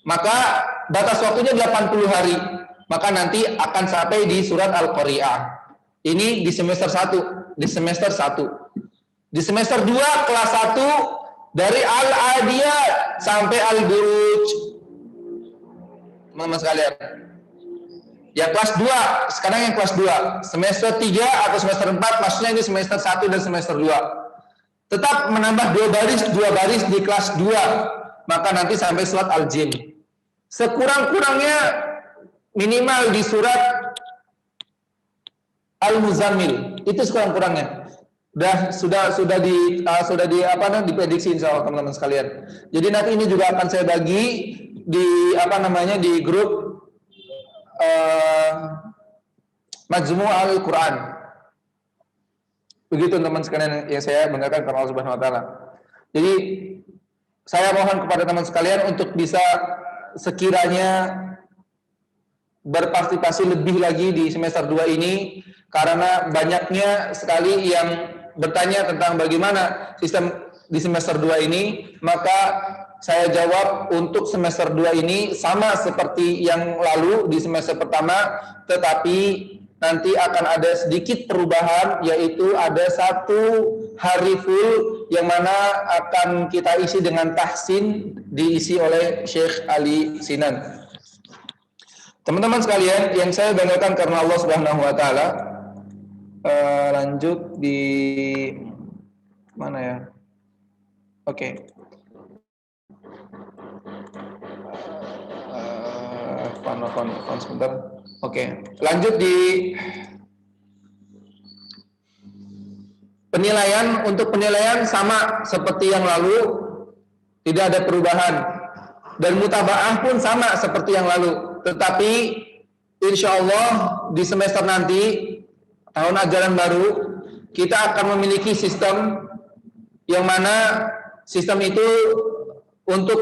C: Maka batas waktunya 80 hari. Maka nanti akan sampai di surat Al-Qari'ah. Ini di semester 1, Di semester 2 kelas 1 dari Al-Adiyat sampai Al-Buruj. Teman-teman sekalian. Yang kelas 2, sekarang yang kelas 2. Semester 3 atau semester 4, maksudnya ini semester 1 dan semester 2. Tetap menambah 2 baris di kelas 2. Maka nanti sampai surat Al-Jin. Sekurang-kurangnya minimal di surat Al-Muzammil. Itu sekurang-kurangnya. Sudah diprediksi insyaallah teman-teman sekalian. Jadi nanti ini juga akan saya bagi di grup Majmu' Al-Quran. Begitu teman sekalian yang saya banggakan kepada Allah Subhanahu wa taala. Jadi saya mohon kepada teman sekalian untuk bisa sekiranya berpartisipasi lebih lagi di semester 2 ini, karena banyaknya sekali yang bertanya tentang bagaimana sistem di semester 2 ini. Maka saya jawab untuk semester 2 ini sama seperti yang lalu di semester pertama, tetapi nanti akan ada sedikit perubahan, yaitu ada 1 hari full yang mana akan kita isi dengan tahsin, diisi oleh Syekh Ali Sinan. Teman-teman sekalian yang saya banggakan karena Allah Subhanahu wa taala, lanjut di mana ya? Oke. Sebentar. Oke, lanjut di penilaian. Untuk penilaian sama seperti yang lalu, tidak ada perubahan. Dan mutabaah pun sama seperti yang lalu. Tetapi insya Allah di semester nanti, tahun ajaran baru, kita akan memiliki sistem yang mana sistem itu untuk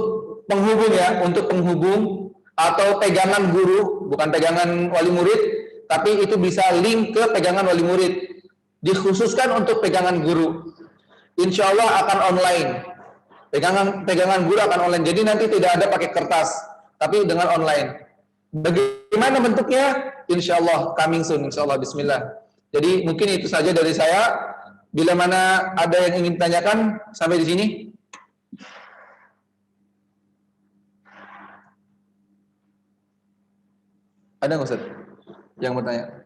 C: penghubung ya, untuk penghubung atau pegangan guru, bukan pegangan wali murid, tapi itu bisa link ke pegangan wali murid. Dikhususkan untuk pegangan guru. Insya Allah akan online. Pegangan guru akan online. Jadi nanti tidak ada pakai kertas, tapi dengan online. Bagaimana bentuknya? Insya Allah coming soon, insya Allah, bismillah. Jadi mungkin itu saja dari saya. Bila mana ada yang ingin tanyakan sampai di sini. Ada nggak Ustaz yang bertanya?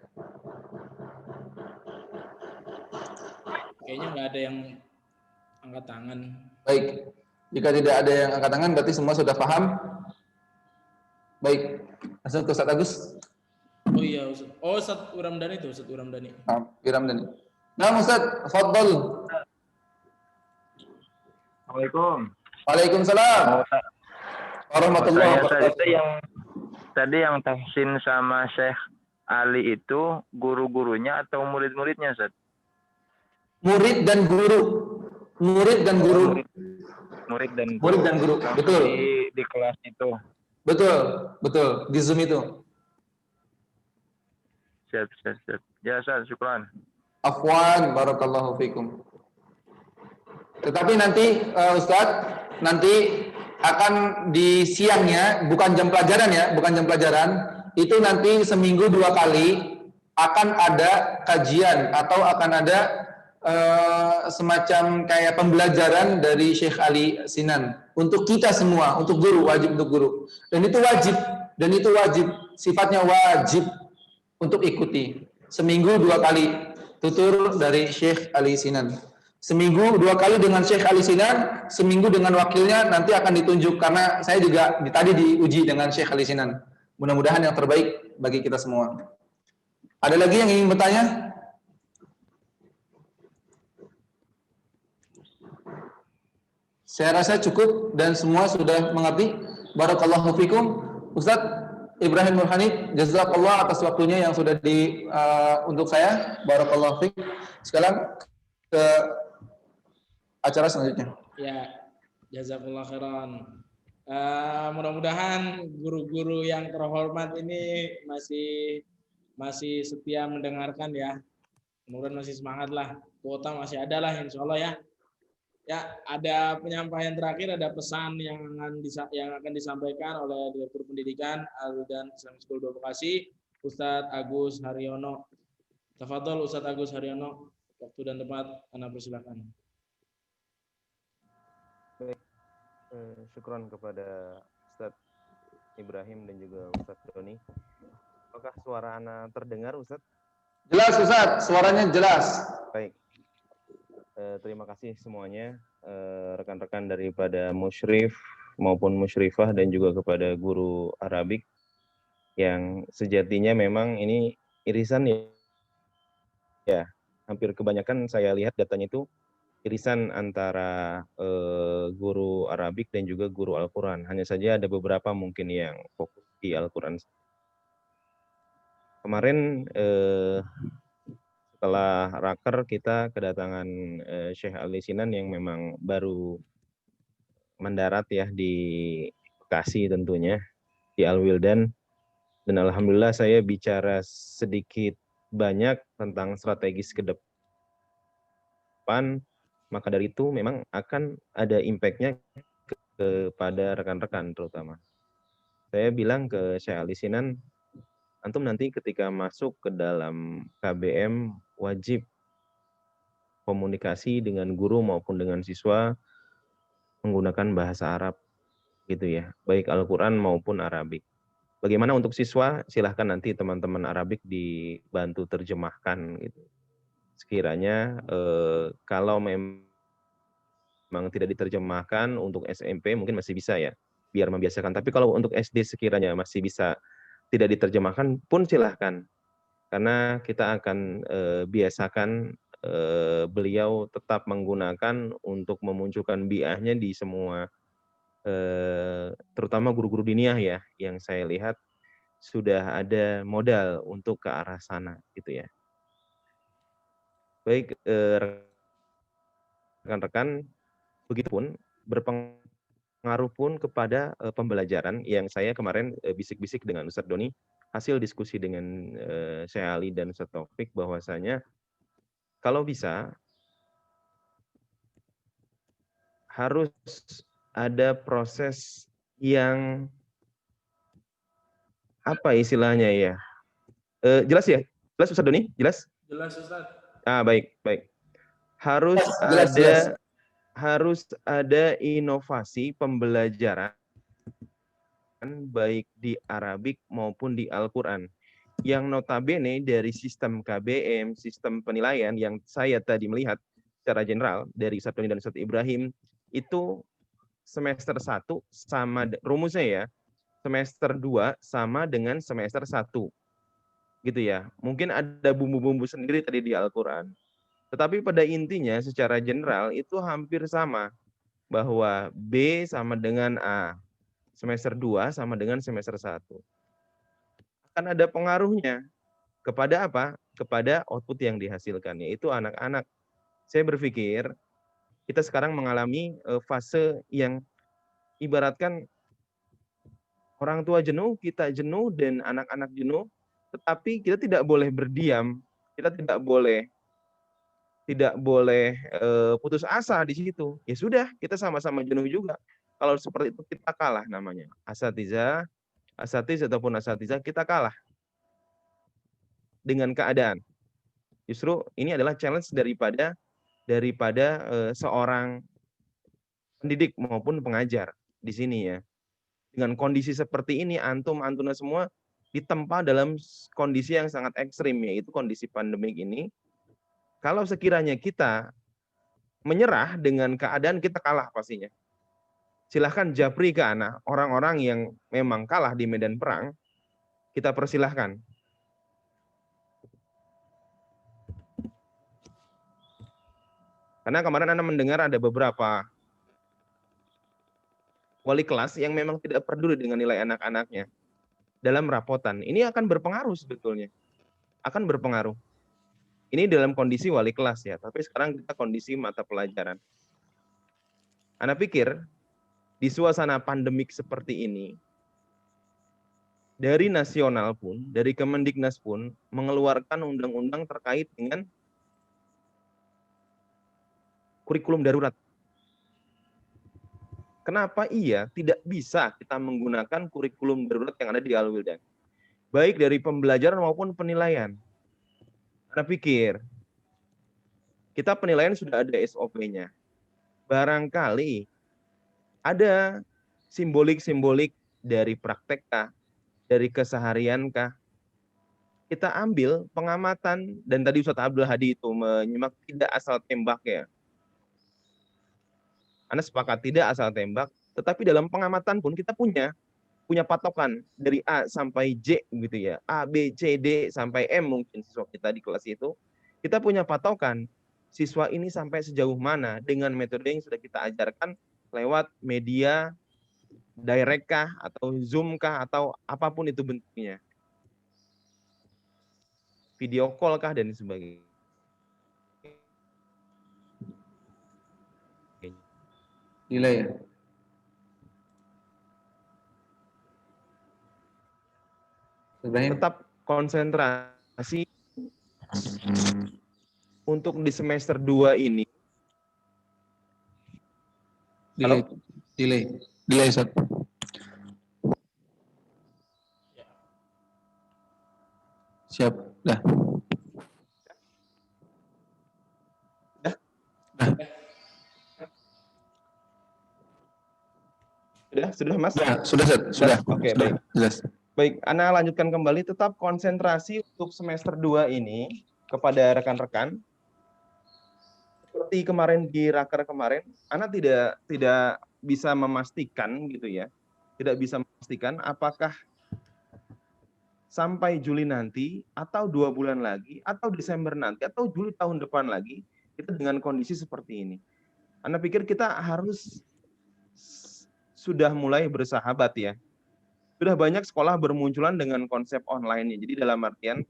A: Kayaknya nggak ada yang angkat tangan.
C: Baik, jika tidak ada yang angkat tangan berarti semua sudah paham. Baik, langsung ke Ustaz Agus.
A: Oh iya Ustaz. Oh Ustaz Uramdani itu, Ustaz Uramdani.
C: Uramdani. Nah Ustaz, fadhal.
E: Assalamualaikum.
C: Waalaikumsalam. Warahmatullahi wabarakatuh.
E: Tadi yang tahsin sama Syekh Ali itu guru-gurunya atau murid-muridnya, Ustaz?
C: Murid dan guru. Murid dan guru.
E: Murid dan
C: guru. Betul.
E: Di kelas itu.
C: Betul. Di Zoom itu.
E: Siap. Ya, Ustaz, syukran.
C: Afwan, barakallahu fikum. Tetapi nanti Ustaz, nanti akan di siangnya, bukan jam pelajaran ya, itu nanti seminggu 2 kali akan ada kajian atau akan ada semacam kayak pembelajaran dari Syekh Ali Sinan untuk kita semua, untuk guru, wajib untuk guru. Dan itu wajib, sifatnya wajib untuk ikuti. Seminggu 2 kali tutur dari Syekh Ali Sinan. Seminggu 2 kali dengan Syekh Ali Sinan, seminggu dengan wakilnya nanti akan ditunjuk, karena saya juga tadi diuji dengan Syekh Ali Sinan. Mudah-mudahan yang terbaik bagi kita semua. Ada lagi yang ingin bertanya? Saya rasa cukup dan semua sudah mengerti. Barakallahu fikum. Ustaz, Ibrahim Nur Hanif, jazakallah atas waktunya yang sudah untuk saya. Barakallahu fiik. Sekarang ke acara selanjutnya.
A: Ya, jazakallah khairan. Mudah-mudahan guru-guru yang terhormat ini masih setia mendengarkan ya. Mudah-mudahan masih semangat lah. Kuota masih ada lah insya Allah ya. Ya, ada penyampaian terakhir, ada pesan yang akan disampaikan oleh Direktur Pendidikan Al-Wildan Islamic School Bekasi, Ustadz Agus Haryono. Tafadhol Ustadz Agus Haryono, waktu dan tempat Anda persilakan.
F: Baik, syukron kepada Ustadz Ibrahim dan juga Ustadz Doni. Apakah suara Anda terdengar, Ustadz?
C: Jelas Ustadz, suaranya jelas.
F: Baik. Terima kasih semuanya, rekan-rekan daripada musyrif maupun musyrifah dan juga kepada guru Arabik yang sejatinya memang ini irisan ya, hampir kebanyakan saya lihat datanya itu irisan antara guru Arabik dan juga guru Al-Quran. Hanya saja ada beberapa mungkin yang fokus di Al-Quran. Kemarin setelah raker kita kedatangan Syekh Ali Sinan yang memang baru mendarat ya di Bekasi tentunya, di Al-Wildan. Dan alhamdulillah saya bicara sedikit banyak tentang strategis ke depan, maka dari itu memang akan ada impact-nya kepada rekan-rekan terutama. Saya bilang ke Syekh Ali Sinan, antum nanti ketika masuk ke dalam KBM wajib komunikasi dengan guru maupun dengan siswa menggunakan bahasa Arab gitu ya, baik Al-Quran maupun Arabik. Bagaimana untuk siswa? Silahkan nanti teman-teman Arabik dibantu terjemahkan gitu. Sekiranya kalau memang tidak diterjemahkan untuk SMP mungkin masih bisa ya, biar membiasakan. Tapi kalau untuk SD sekiranya masih bisa tidak diterjemahkan pun silahkan. Karena kita akan biasakan beliau tetap menggunakan untuk memunculkan bi'ahnya di semua, terutama guru-guru diniyah ya, yang saya lihat sudah ada modal untuk ke arah sana gitu ya. Baik rekan-rekan, begitupun berpengaruh pun kepada pembelajaran yang saya kemarin bisik-bisik dengan Ustadz Doni, hasil diskusi dengan Syekh Ali dan Ustadz Taufik bahwasanya kalau bisa harus ada proses yang apa istilahnya ya? Jelas ya? Jelas Ustadz Doni? Jelas?
A: Jelas Ustadz.
F: Baik, baik. Harus ada inovasi pembelajaran baik di Arabik maupun di Al-Quran. Yang notabene dari sistem KBM, sistem penilaian yang saya tadi melihat secara general dari Ustadz Doni dan Ustadz Ibrahim, itu semester 1 sama, rumusnya ya, semester 2 sama dengan semester 1. Gitu ya. Mungkin ada bumbu-bumbu sendiri tadi di Al-Quran. Tetapi pada intinya secara general itu hampir sama. Bahwa B sama dengan A. Semester 2 sama dengan semester 1. Akan ada pengaruhnya. Kepada apa? Kepada output yang dihasilkan. Yaitu anak-anak. Saya berpikir kita sekarang mengalami fase yang ibaratkan orang tua jenuh, kita jenuh, dan anak-anak jenuh. Tetapi kita tidak boleh berdiam. Kita tidak boleh putus asa di situ. Ya sudah, kita sama-sama jenuh juga. Kalau seperti itu kita kalah namanya. Asatiza ataupun asatiza kita kalah dengan keadaan. Justru ini adalah challenge daripada seorang pendidik maupun pengajar di sini ya. Dengan kondisi seperti ini antuna semua ditempa dalam kondisi yang sangat ekstrim, yaitu kondisi pandemik ini. Kalau sekiranya kita menyerah dengan keadaan, kita kalah pastinya. Silahkan japri ke anak, orang-orang yang memang kalah di medan perang, kita persilahkan. Karena kemarin Anda mendengar ada beberapa wali kelas yang memang tidak peduli dengan nilai anak-anaknya. dalam rapotan. Ini akan berpengaruh sebetulnya. Akan berpengaruh. Ini dalam kondisi wali kelas ya, tapi sekarang kita kondisi mata pelajaran. Ana pikir di suasana pandemik seperti ini, dari nasional pun, dari Kemendiknas pun mengeluarkan undang-undang terkait dengan kurikulum darurat. Kenapa iya tidak bisa kita menggunakan kurikulum darurat yang ada di Al-Wildan? Baik dari pembelajaran maupun penilaian. Anda pikir, kita penilaian sudah ada SOP-nya. Barangkali ada simbolik-simbolik dari praktek kah, dari keseharian kah, kita ambil pengamatan, dan tadi Ustadz Abdul Hadi itu menyimak tidak asal tembak ya. Anda sepakat tidak asal tembak, tetapi dalam pengamatan pun kita punya patokan dari A sampai J gitu ya. A, B, C, D sampai M mungkin siswa kita di kelas itu. Kita punya patokan siswa ini sampai sejauh mana dengan metode yang sudah kita ajarkan lewat media direct kah atau Zoom kah atau apapun itu bentuknya. Video call kah dan sebagainya.
C: Delay ya. Ibrahim.
F: Tetap konsentrasi untuk di semester 2 ini.
C: Delay Ustaz. Siap, dah.
F: Sudah Mas?
C: Ya, sudah.
F: Oke,
C: sudah.
F: baik.
C: Jelas.
F: Baik, Ana lanjutkan kembali, tetap konsentrasi untuk semester 2 ini kepada rekan-rekan. Seperti kemarin di raker kemarin, Ana tidak bisa memastikan gitu ya. Tidak bisa memastikan apakah sampai Juli nanti atau 2 bulan lagi atau Desember nanti atau Juli tahun depan lagi kita dengan kondisi seperti ini. Ana pikir kita harus sudah mulai bersahabat ya. Sudah banyak sekolah bermunculan dengan konsep online. Jadi dalam artian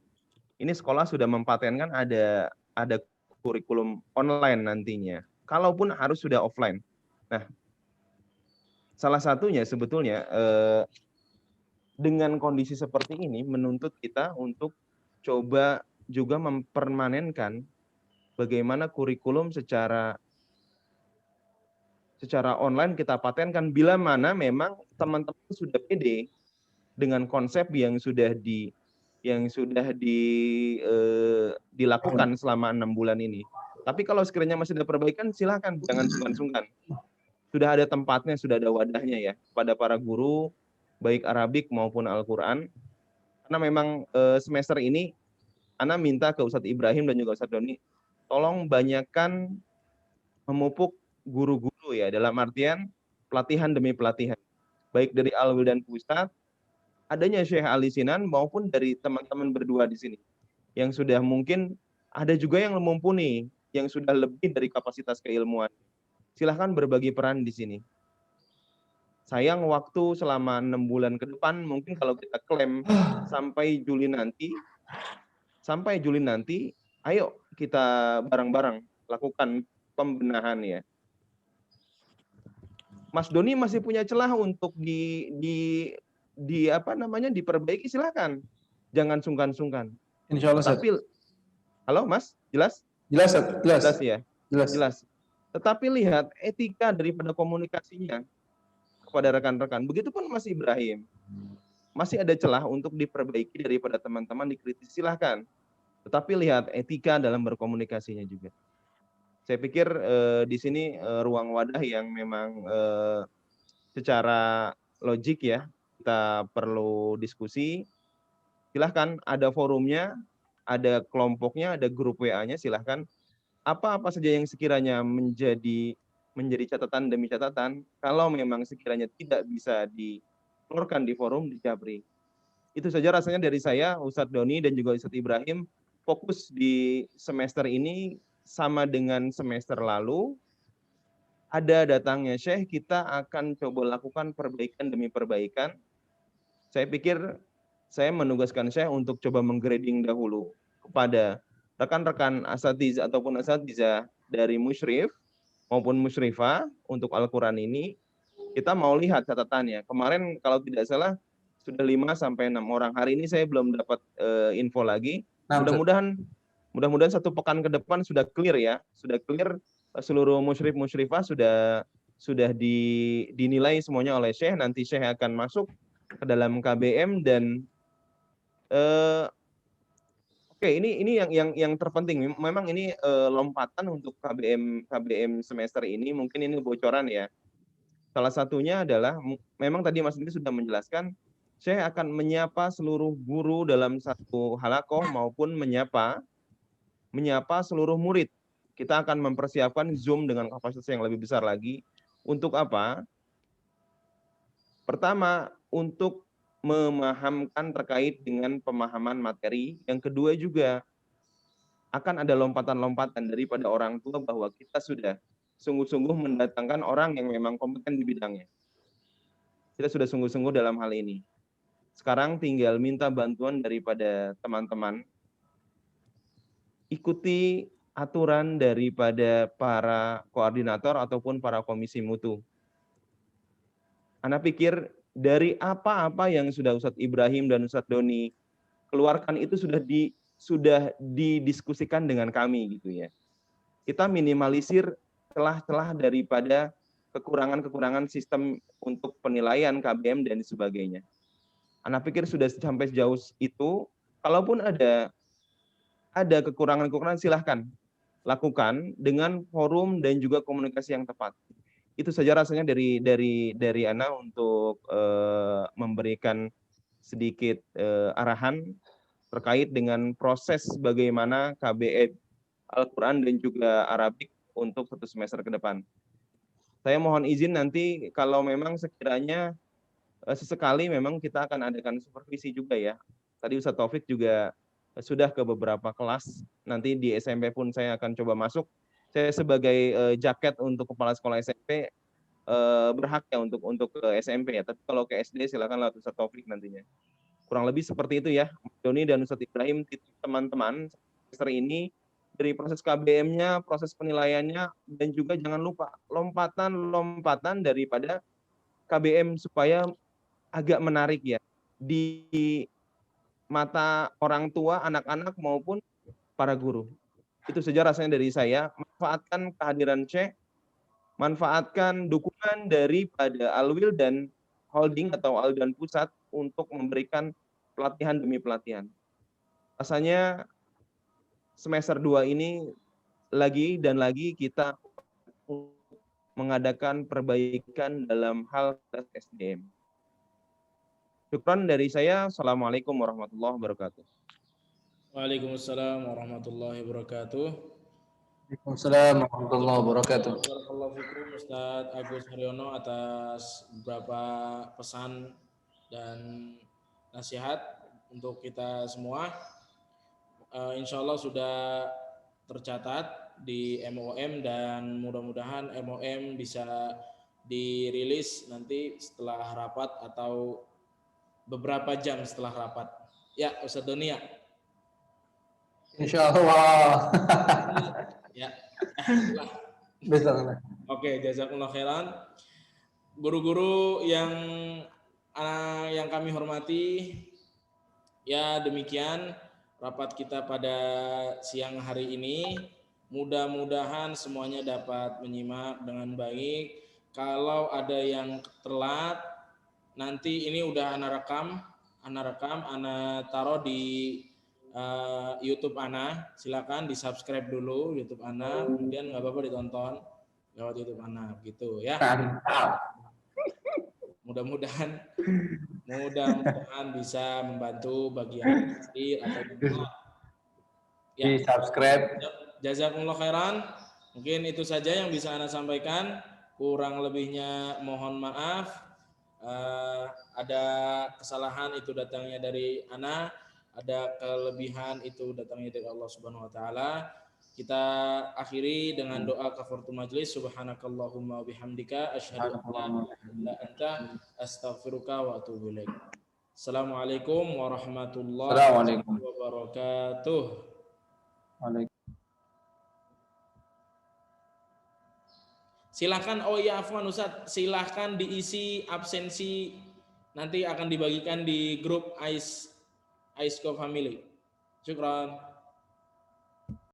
F: ini sekolah sudah mempatenkan ada kurikulum online nantinya. Kalaupun harus sudah offline. Nah, salah satunya sebetulnya dengan kondisi seperti ini menuntut kita untuk coba juga mempermanenkan bagaimana kurikulum secara online kita patenkan bila mana memang teman-teman sudah pede dengan konsep yang sudah dilakukan selama 6 bulan ini. Tapi kalau sekiranya masih ada perbaikan, silakan, jangan sungkan-sungkan. Sudah ada tempatnya, sudah ada wadahnya ya pada para guru baik Arabik maupun Al-Qur'an. Karena memang semester ini Ana minta ke Ustadz Ibrahim dan juga Ustadz Doni, tolong banyakkan memupuk guru-guru ya, dalam artian pelatihan demi pelatihan. Baik dari Al-Wildan Pusat, adanya Syekh Ali Sinan maupun dari teman-teman berdua di sini. Yang sudah mungkin ada juga yang mumpuni, yang sudah lebih dari kapasitas keilmuan. Silahkan berbagi peran di sini. Sayang waktu selama 6 bulan ke depan, mungkin kalau kita klaim sampai Juli nanti, ayo kita bareng-bareng lakukan pembenahan ya. Mas Doni masih punya celah untuk diperbaiki, silakan. Jangan sungkan-sungkan.
C: Insya Allah.
F: Tapi, halo Mas, jelas?
C: Jelas
F: Ya. Jelas. Tetapi lihat etika daripada komunikasinya kepada rekan-rekan. Begitupun Mas Ibrahim. Masih ada celah untuk diperbaiki daripada teman-teman dikritis, silahkan. Tetapi lihat etika dalam berkomunikasinya juga. Saya pikir di sini ruang wadah yang memang secara logik ya, kita perlu diskusi. Silahkan, ada forumnya, ada kelompoknya, ada grup WA-nya, silahkan. Apa-apa saja yang sekiranya menjadi catatan demi catatan, kalau memang sekiranya tidak bisa dikeluarkan di forum, di Jabri. Itu saja rasanya dari saya, Ustadz Doni dan juga Ustadz Ibrahim, fokus di semester ini sama dengan semester lalu. Ada datangnya Syekh, kita akan coba lakukan perbaikan demi perbaikan. Saya pikir saya menugaskan Syekh untuk coba menggrading dahulu kepada rekan-rekan asatiz ataupun asatizah dari musyrif maupun musyrifah untuk Al-Quran ini. Kita mau lihat catatannya. Kemarin kalau tidak salah sudah 5 sampai 6 orang. Hari ini saya belum dapat info lagi. Mudah-mudahan satu pekan ke depan sudah clear ya. Sudah clear seluruh musyrif musyrifah sudah dinilai semuanya oleh Syekh. Nanti Syekh akan masuk ke dalam KBM dan oke, ini yang terpenting. Memang ini lompatan untuk KBM semester ini. Mungkin ini bocoran ya. Salah satunya adalah memang tadi Mas Didi sudah menjelaskan, Syekh akan menyapa seluruh guru dalam satu halakoh maupun menyapa seluruh murid. Kita akan mempersiapkan Zoom dengan kapasitas yang lebih besar lagi. Untuk apa? Pertama, untuk memahamkan terkait dengan pemahaman materi. Yang kedua juga akan ada lompatan-lompatan daripada orang tua bahwa kita sudah sungguh-sungguh mendatangkan orang yang memang kompeten di bidangnya. Kita sudah sungguh-sungguh dalam hal ini. Sekarang tinggal minta bantuan daripada teman-teman. Ikuti aturan daripada para koordinator ataupun para komisi mutu. Ana pikir dari apa-apa yang sudah Ustadz Ibrahim dan Ustadz Doni keluarkan itu sudah didiskusikan dengan kami gitu ya. Kita minimalisir celah-celah daripada kekurangan-kekurangan sistem untuk penilaian KBM dan sebagainya. Ana pikir sudah sampai sejauh itu. Kalaupun ada kekurangan-kekurangan silahkan lakukan dengan forum dan juga komunikasi yang tepat. Itu saja rasanya dari Ana untuk memberikan sedikit arahan terkait dengan proses bagaimana KBM Al-Quran dan juga Arabik untuk satu semester ke depan. Saya mohon izin nanti kalau memang sekiranya sesekali memang kita akan adakan supervisi juga ya. Tadi Ustadz Taufik juga sudah ke beberapa kelas. Nanti di SMP pun saya akan coba masuk. Saya sebagai jaket untuk kepala sekolah SMP berhak ya untuk ke SMP ya. Tapi kalau ke SD silakan lewat Ustadz Taufik nantinya. Kurang lebih seperti itu ya. Doni dan Ustadz Ibrahim, teman-teman semester ini dari proses KBM-nya, proses penilaiannya, dan juga jangan lupa lompatan daripada KBM supaya agak menarik ya di mata orang tua, anak-anak maupun para guru. Itu saja rasanya dari saya. Manfaatkan kehadiran Syekh, manfaatkan dukungan daripada Alwil dan Holding atau Aldan Pusat untuk memberikan pelatihan demi pelatihan. Rasanya semester 2 ini lagi dan lagi kita mengadakan perbaikan dalam hal SDM. Syukran dari saya. Assalamualaikum warahmatullahi wabarakatuh.
A: Waalaikumsalam warahmatullahi wabarakatuh.
C: Waalaikumsalam warahmatullahi wabarakatuh.
A: Barakallahu fikum Ustadz Agus Haryono atas beberapa pesan dan nasihat untuk kita semua. Insya Allah sudah tercatat di MOM dan mudah-mudahan MOM bisa dirilis nanti setelah rapat atau beberapa jam setelah rapat. Ya, Ustadz Doni ya.
C: Insya Allah.
A: Ya.
C: Bismillah.
A: Oke, jazakumullah khairan. Guru-guru yang kami hormati, ya demikian rapat kita pada siang hari ini. Mudah-mudahan semuanya dapat menyimak dengan baik. Kalau ada yang telat, nanti ini udah ana rekam, ana taruh di YouTube Ana. Silakan di subscribe dulu YouTube Ana, kemudian nggak apa-apa ditonton lewat YouTube Ana, gitu ya. Mudah-mudahan bisa membantu bagi yang hadir atau ya.
C: Di subscribe.
A: Jazakumullah khairan. Mungkin itu saja yang bisa Ana sampaikan. Kurang lebihnya mohon maaf. Ada kesalahan itu datangnya dari Ana, ada kelebihan itu datangnya dari Allah Subhanahu wa taala. Kita akhiri dengan doa kafaratul majlis. Subhanakallahumma bihamdika asyhadu an la ilaha illa anta astaghfiruka wa atubu ilaik. Assalamualaikum warahmatullahi
C: Assalamualaikum.
A: wabarakatuh. Silahkan, oh ya afwan Ustaz, silahkan diisi absensi, nanti akan dibagikan di grup Aisko Family. Syukran.